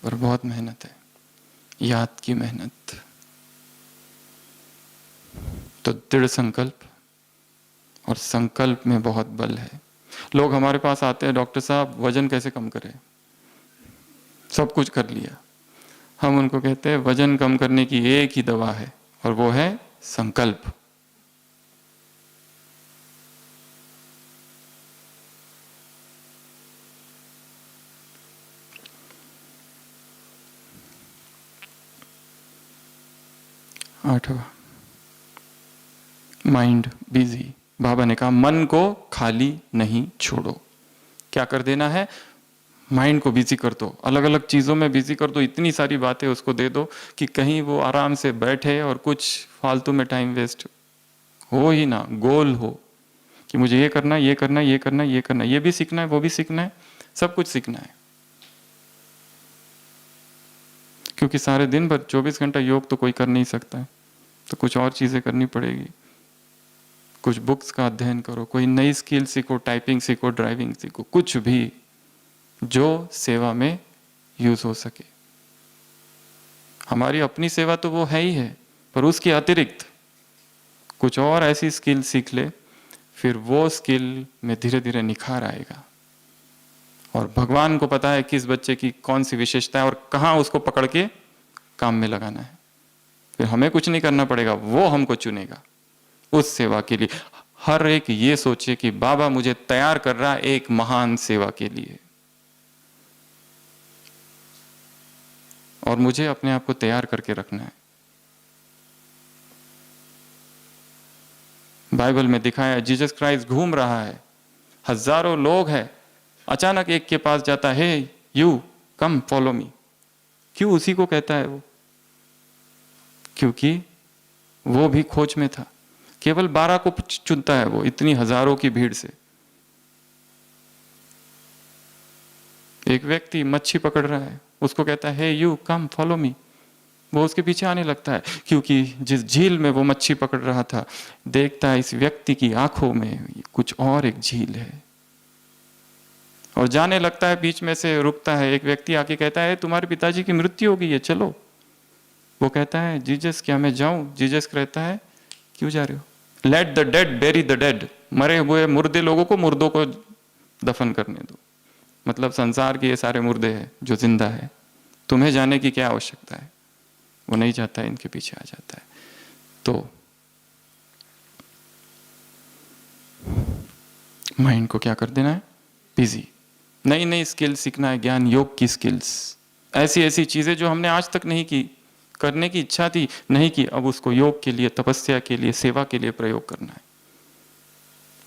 पर बहुत मेहनत है, याद की मेहनत। तो दृढ़ संकल्प, और संकल्प में बहुत बल है। लोग हमारे पास आते हैं, डॉक्टर साहब वजन कैसे कम करें, सब कुछ कर लिया। हम उनको कहते हैं वजन कम करने की एक ही दवा है, और वो है संकल्प। आठवां, माइंड बिजी। बाबा ने कहा मन को खाली नहीं छोड़ो। क्या कर देना है? माइंड को बिजी कर दो, अलग अलग चीज़ों में बिजी कर दो, इतनी सारी बातें उसको दे दो कि कहीं वो आराम से बैठे और कुछ फालतू में टाइम वेस्ट हो ही ना। गोल हो कि मुझे ये करना, ये करना, ये करना, ये करना, ये भी सीखना है, वो भी सीखना है, सब कुछ सीखना है। क्योंकि सारे दिन भर 24 घंटा योग तो कोई कर नहीं सकता है, तो कुछ और चीज़ें करनी पड़ेगी। कुछ बुक्स का अध्ययन करो, कोई नई स्किल सीखो, टाइपिंग सीखो, ड्राइविंग सीखो, कुछ भी जो सेवा में यूज हो सके। हमारी अपनी सेवा तो वो है ही है, पर उसके अतिरिक्त कुछ और ऐसी स्किल सीख ले, फिर वो स्किल में धीरे धीरे निखार आएगा। और भगवान को पता है किस बच्चे की कौन सी विशेषता है और कहाँ उसको पकड़ के काम में लगाना है। फिर हमें कुछ नहीं करना पड़ेगा, वो हमको चुनेगा उस सेवा के लिए। हर एक ये सोचे कि बाबा मुझे तैयार कर रहा है एक महान सेवा के लिए, और मुझे अपने आप को तैयार करके रखना है। बाइबल में दिखाया है जीसस क्राइस्ट घूम रहा है, हजारों लोग हैं, अचानक एक के पास जाता है, यू कम फॉलो मी। क्यों उसी को कहता है वो? क्योंकि वो भी खोज में था। केवल 12 को चुनता है वो इतनी हजारों की भीड़ से। एक व्यक्ति मच्छी पकड़ रहा है, उसको कहता है यू कम फॉलो मी। वो उसके पीछे आने लगता है, क्योंकि जिस झील में वो मच्छी पकड़ रहा था, देखता है इस व्यक्ति की आंखों में कुछ और एक झील है, और जाने लगता है। बीच में से रुकता है, एक व्यक्ति आके कहता है तुम्हारे पिताजी की मृत्यु हो गई है, चलो। वो कहता है जीसस क्या मैं जाऊं? जीसस कहता है क्यों जा रहे हो? Let the dead bury the dead. मरे हुए मुर्दे लोगों को मुर्दों को दफन करने दो। मतलब संसार के ये सारे मुर्दे हैं जो जिंदा है, तुम्हें जाने की क्या आवश्यकता है? वो नहीं जाता है, इनके पीछे आ जाता है। तो माइंड को क्या कर देना है? बिजी। नई नई स्किल सीखना है, ज्ञान योग की स्किल्स, ऐसी ऐसी चीजें जो हमने आज तक नहीं की, करने की इच्छा थी नहीं की, अब उसको योग के लिए, तपस्या के लिए, सेवा के लिए प्रयोग करना है।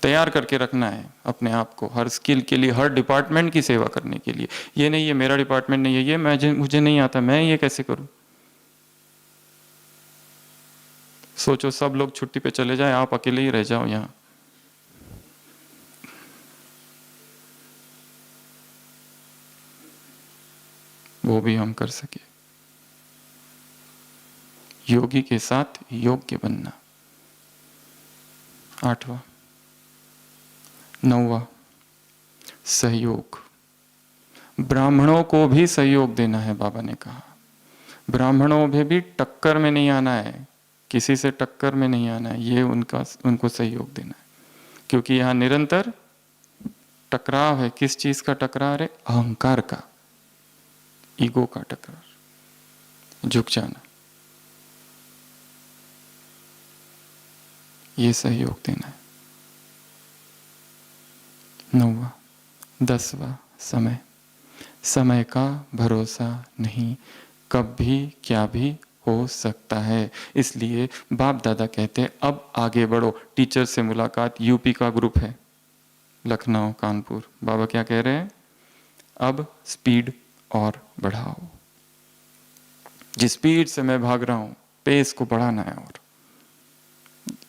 तैयार करके रखना है अपने आप को हर स्किल के लिए, हर डिपार्टमेंट की सेवा करने के लिए। ये नहीं है मेरा डिपार्टमेंट नहीं है, ये मुझे नहीं आता, मैं ये कैसे करूं? सोचो सब लोग छुट्टी पे चले जाए, आप अकेले ही रह जाओ यहां। वो भी हम कर सके। योगी के साथ योग्य बनना। 8वां। 9वां, सहयोग। ब्राह्मणों को भी सहयोग देना है, बाबा ने कहा। ब्राह्मणों में भी टक्कर में नहीं आना है, किसी से टक्कर में नहीं आना है, ये उनको सहयोग देना है। क्योंकि यहां निरंतर टकराव है। किस चीज का टकराव है? अहंकार का, ईगो का टकराव, झुक जाना। ये सहयोग देना है। 9वां। 10वां, समय। समय का भरोसा नहीं, कब भी क्या भी हो सकता है। इसलिए बाप दादा कहते हैं अब आगे बढ़ो। टीचर से मुलाकात, यूपी का ग्रुप है, लखनऊ, कानपुर। बाबा क्या कह रहे हैं? अब स्पीड और बढ़ाओ। जिस स्पीड से मैं भाग रहा हूं, पेस को बढ़ाना है, और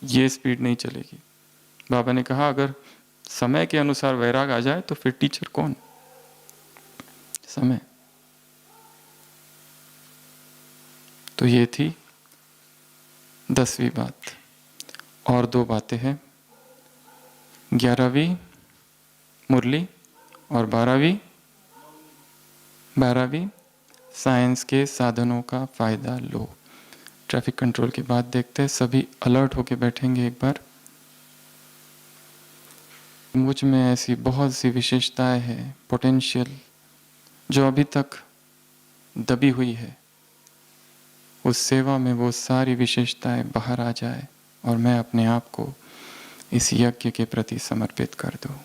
ये स्पीड नहीं चलेगी। बाबा ने कहा अगर समय के अनुसार वैराग आ जाए तो फिर टीचर कौन? समय। तो ये थी 10वीं बात। और 2 बातें हैं, 11वीं मुरली और 12वीं साइंस के साधनों का फ़ायदा लो। ट्रैफिक कंट्रोल की बात देखते हैं, सभी अलर्ट होके बैठेंगे एक बार। मुझ में ऐसी बहुत सी विशेषताएं हैं, पोटेंशियल, जो अभी तक दबी हुई है। उस सेवा में वो सारी विशेषताएं बाहर आ जाए और मैं अपने आप को इस यज्ञ के प्रति समर्पित कर दूं।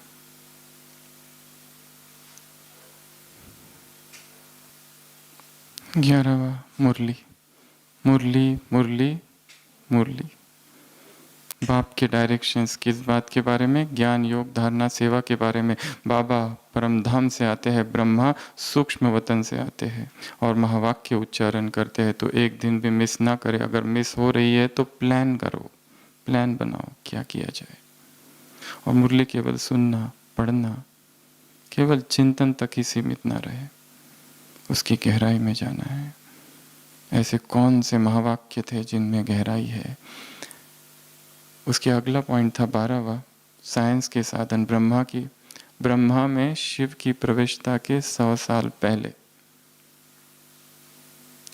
ग्यारहवा मुरली। मुरली मुरली मुरली। बाप के डायरेक्शंस किस बात के बारे में? ज्ञान, योग, धारणा, सेवा के बारे में। बाबा परम धाम से आते हैं, ब्रह्मा सूक्ष्म वतन से आते हैं और महावाक्य उच्चारण करते हैं। तो एक दिन भी मिस ना करे। अगर मिस हो रही है तो प्लान करो, प्लान बनाओ क्या किया जाए। और मुरली केवल सुनना, पढ़ना, केवल चिंतन तक ही सीमित ना रहे, उसकी गहराई में जाना है। ऐसे कौन से महावाक्य थे जिनमें गहराई है? उसके अगला पॉइंट था 12वां, साइंस के साधन। ब्रह्मा की, ब्रह्मा में शिव की प्रवेशता के 100 साल पहले,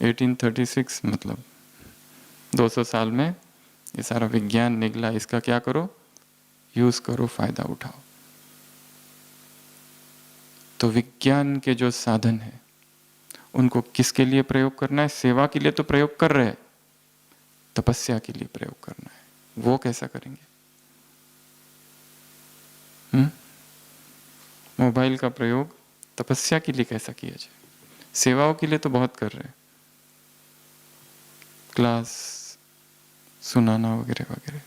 1836, मतलब 200 साल में ये सारा विज्ञान निकला। इसका क्या करो? यूज करो, फायदा उठाओ। तो विज्ञान के जो साधन है उनको किसके लिए प्रयोग करना है? सेवा के लिए तो प्रयोग कर रहे हैं, तपस्या के लिए प्रयोग करना है। वो कैसा करेंगे? मोबाइल का प्रयोग तपस्या के लिए कैसा किया जाए? सेवाओं के लिए तो बहुत कर रहे हैं, क्लास सुनाना वगैरह वगैरह।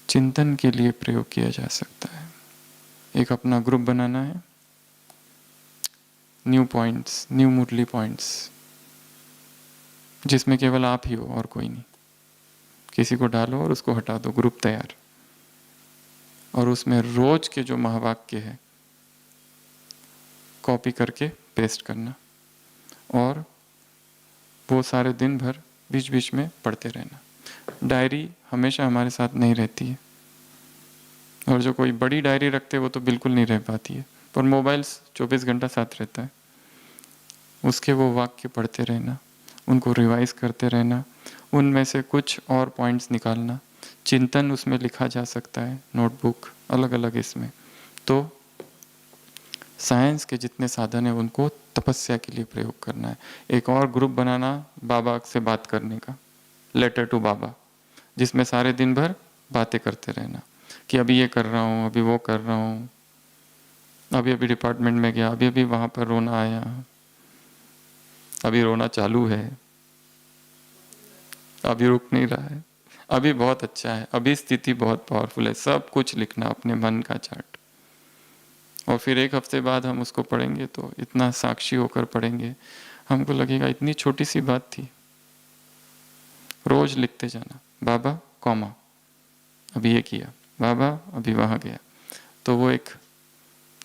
चिंतन के लिए प्रयोग किया जा सकता है। एक अपना ग्रुप बनाना है, न्यू पॉइंट्स, न्यू मुरली पॉइंट्स, जिसमें केवल आप ही हो और कोई नहीं। किसी को डालो और उसको हटा दो, ग्रुप तैयार। और उसमें रोज के जो महावाक्य है कॉपी करके पेस्ट करना और वो सारे दिन भर बीच बीच में पढ़ते रहना। डायरी हमेशा हमारे साथ नहीं रहती है, और जो कोई बड़ी डायरी रखते हैं वो तो बिल्कुल नहीं रह पाती है, पर मोबाइल 24 घंटा साथ रहता है। उसके वो वाक्य पढ़ते रहना, उनको रिवाइज करते रहना, उनमें से कुछ और पॉइंट्स निकालना। चिंतन उसमें लिखा जा सकता है, नोटबुक अलग अलग इसमें। तो साइंस के जितने साधन हैं उनको तपस्या के लिए प्रयोग करना है। एक और ग्रुप बनाना बाबा से बात करने का, लेटर टू बाबा, जिसमें सारे दिन भर बातें करते रहना कि अभी ये कर रहा हूँ, अभी वो कर रहा हूँ, अभी अभी डिपार्टमेंट में गया, अभी अभी वहाँ पर रोना आया, अभी रोना चालू है, अभी रुक नहीं रहा है, अभी बहुत अच्छा है, अभी स्थिति बहुत पावरफुल है। सब कुछ लिखना अपने मन का चार्ट। और फिर एक हफ्ते बाद हम उसको पढ़ेंगे तो इतना साक्षी होकर पढ़ेंगे, हमको लगेगा इतनी छोटी सी बात थी। रोज लिखते जाना, बाबा कॉमा अभी ये किया, बाबा अभी वहाँ गया। तो वो एक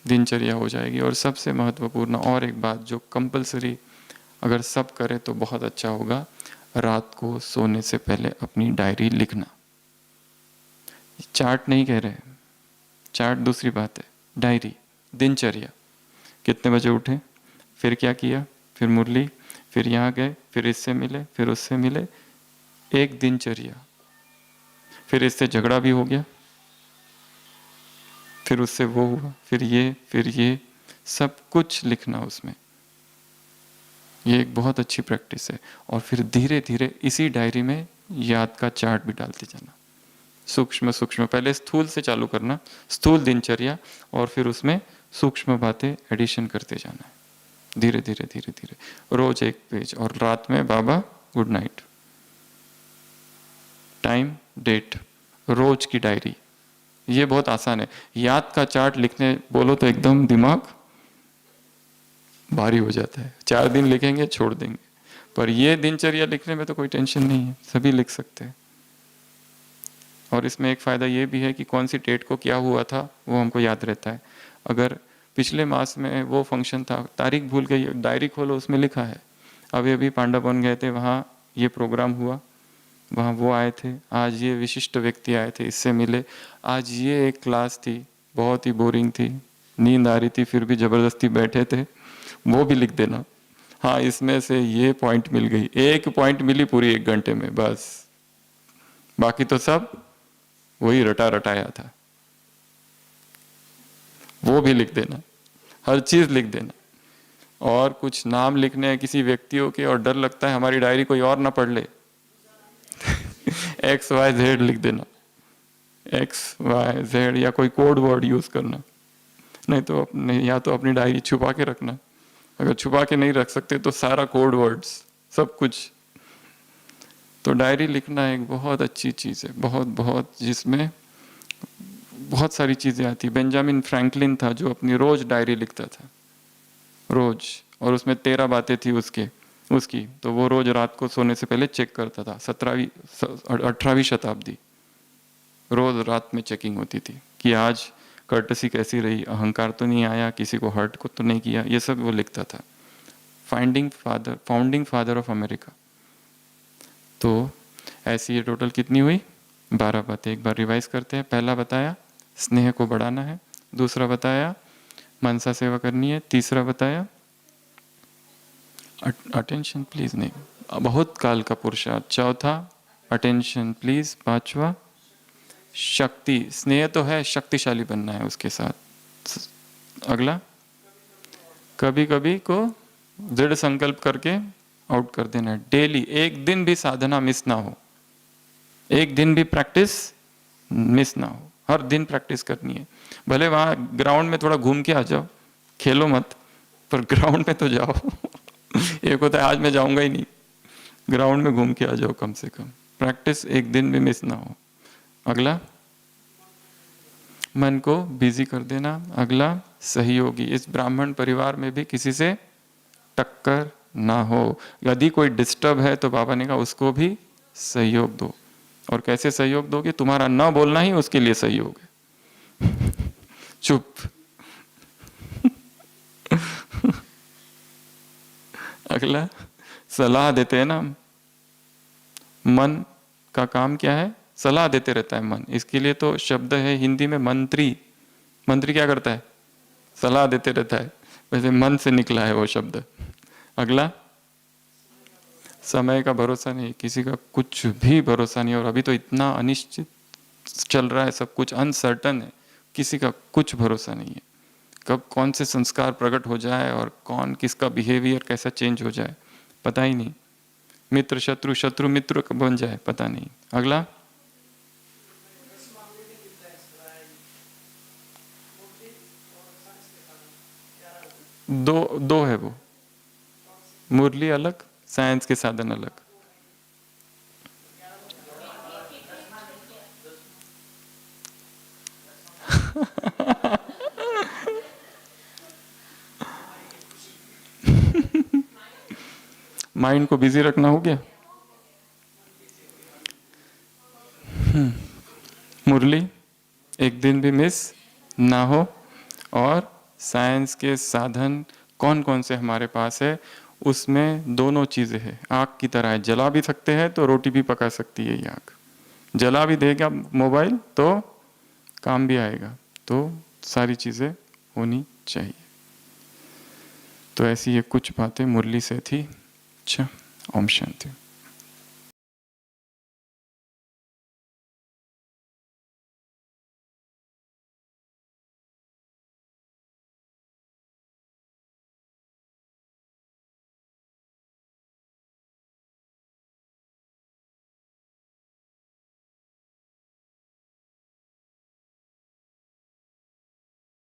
दिनचर्या हो जाएगी। और सबसे महत्वपूर्ण और एक बात जो कंपलसरी अगर सब करे तो बहुत अच्छा होगा, रात को सोने से पहले अपनी डायरी लिखना। चार्ट नहीं कह रहे, चार्ट दूसरी बात है, डायरी, दिनचर्या। कितने बजे उठे, फिर क्या किया, फिर मुरली, फिर यहाँ गए, फिर इससे मिले, फिर उससे मिले, एक दिनचर्या। फिर इससे झगड़ा भी हो गया, फिर उससे वो हुआ, फिर ये, सब कुछ लिखना उसमें। ये एक बहुत अच्छी प्रैक्टिस है। और फिर धीरे धीरे इसी डायरी में याद का चार्ट भी डालते जाना, सूक्ष्म सूक्ष्म। पहले स्थूल से चालू करना, स्थूल दिनचर्या, और फिर उसमें सूक्ष्म बातें एडिशन करते जाना है, धीरे धीरे धीरे धीरे, रोज एक पेज। और रात में बाबा गुड नाइट, टाइम डेट, रोज की डायरी। ये बहुत आसान है। याद का चार्ट लिखने बोलो तो एकदम दिमाग भारी हो जाता है, 4 दिन लिखेंगे छोड़ देंगे। पर ये दिनचर्या लिखने में तो कोई टेंशन नहीं है, सभी लिख सकते हैं। और इसमें एक फ़ायदा ये भी है कि कौन सी डेट को क्या हुआ था वो हमको याद रहता है। अगर पिछले मास में वो फंक्शन था, तारीख भूल गई, डायरी खोलो उसमें लिखा है, अभी अभी पांडवन गए थे, वहाँ ये प्रोग्राम हुआ, वहाँ वो आए थे, आज ये विशिष्ट व्यक्ति आए थे, इससे मिले, आज ये एक क्लास थी बहुत ही बोरिंग थी, नींद आ रही थी फिर भी ज़बरदस्ती बैठे थे, वो भी लिख देना। हाँ इसमें से ये पॉइंट मिल गई, एक पॉइंट मिली पूरी 1 घंटे में बस, बाकी तो सब वही रटा रटाया था। वो भी लिख देना, हर चीज लिख देना। और कुछ नाम लिखने हैं किसी व्यक्तियों के और डर लगता है हमारी डायरी कोई और ना पढ़ ले XYZ लिख देना, XYZ, या कोई कोड वर्ड यूज करना। नहीं तो अपने, या तो अपनी डायरी छुपा के रखना, अगर छुपा के नहीं रख सकते तो सारा कोड वर्ड्स सब कुछ। तो डायरी लिखना एक बहुत अच्छी चीज है, बहुत बहुत, जिसमें बहुत सारी चीजें आती। बेंजामिन फ्रैंकलिन था जो अपनी रोज डायरी लिखता था, रोज, और उसमें 13 बातें थी उसकी, तो वो रोज रात को सोने से पहले चेक करता था। 18वीं शताब्दी, रोज रात में चेकिंग होती थी कि आज कर्टसी कैसी रही, अहंकार तो नहीं आया, किसी को हर्ट को तो नहीं किया, ये सब वो लिखता था। Founding father of America. तो ऐसी ये टोटल कितनी हुई? 12 बातें। एक बार रिवाइज करते हैं। पहला बताया स्नेह को बढ़ाना है, दूसरा बताया मनसा सेवा करनी है, तीसरा बताया अटेंशन प्लीज नहीं, बहुत काल का पुरुषार्थ, चौथा अटेंशन प्लीज, पांचवा शक्ति, स्नेह तो है, शक्तिशाली बनना है उसके साथ। अगला कभी कभी को दृढ़ संकल्प करके आउट कर देना है। डेली एक दिन भी साधना मिस ना हो, एक दिन भी प्रैक्टिस मिस ना हो, हर दिन प्रैक्टिस करनी है। भले वहां ग्राउंड में थोड़ा घूम के आ जाओ, खेलो मत, पर ग्राउंड में तो जाओ एक होता है आज मैं जाऊंगा ही नहीं, ग्राउंड में घूम के आ जाओ कम से कम, प्रैक्टिस एक दिन भी मिस ना हो। अगला मन को बिजी कर देना। अगला सहयोगी, इस ब्राह्मण परिवार में भी किसी से टक्कर ना हो, यदि कोई डिस्टर्ब है तो बाबा ने कहा उसको भी सहयोग दो। और कैसे सहयोग दोगे? तुम्हारा ना बोलना ही उसके लिए सहयोग है चुप अगला सलाह देते हैं ना, मन का काम क्या है? सलाह देते रहता है मन। इसके लिए तो शब्द है हिंदी में मंत्री। मंत्री क्या करता है? सलाह देते रहता है, वैसे मन से निकला है वो शब्द। अगला समय का भरोसा नहीं, किसी का कुछ भी भरोसा नहीं, और अभी तो इतना अनिश्चित चल रहा है, सब कुछ अनसर्टन है, किसी का कुछ भरोसा नहीं है, कब कौन से संस्कार प्रकट हो जाए और कौन किसका बिहेवियर कैसा चेंज हो जाए पता ही नहीं, मित्र शत्रु, शत्रु मित्र कब बन जाए पता नहीं। अगला दो है वो, मुरली अलग, साइंस के साधन अलग। माइंड को बिजी रखना हो गया। मुरली एक दिन भी मिस ना हो, और साइंस के साधन कौन कौन से हमारे पास है, उसमें दोनों चीजें हैं, आग की तरह है, जला भी सकते हैं तो रोटी भी पका सकती है ये आग, जला भी देगा मोबाइल तो काम भी आएगा, तो सारी चीजें होनी चाहिए। तो ऐसी ये कुछ बातें मुरली से थी। अच्छा, ओम शांति।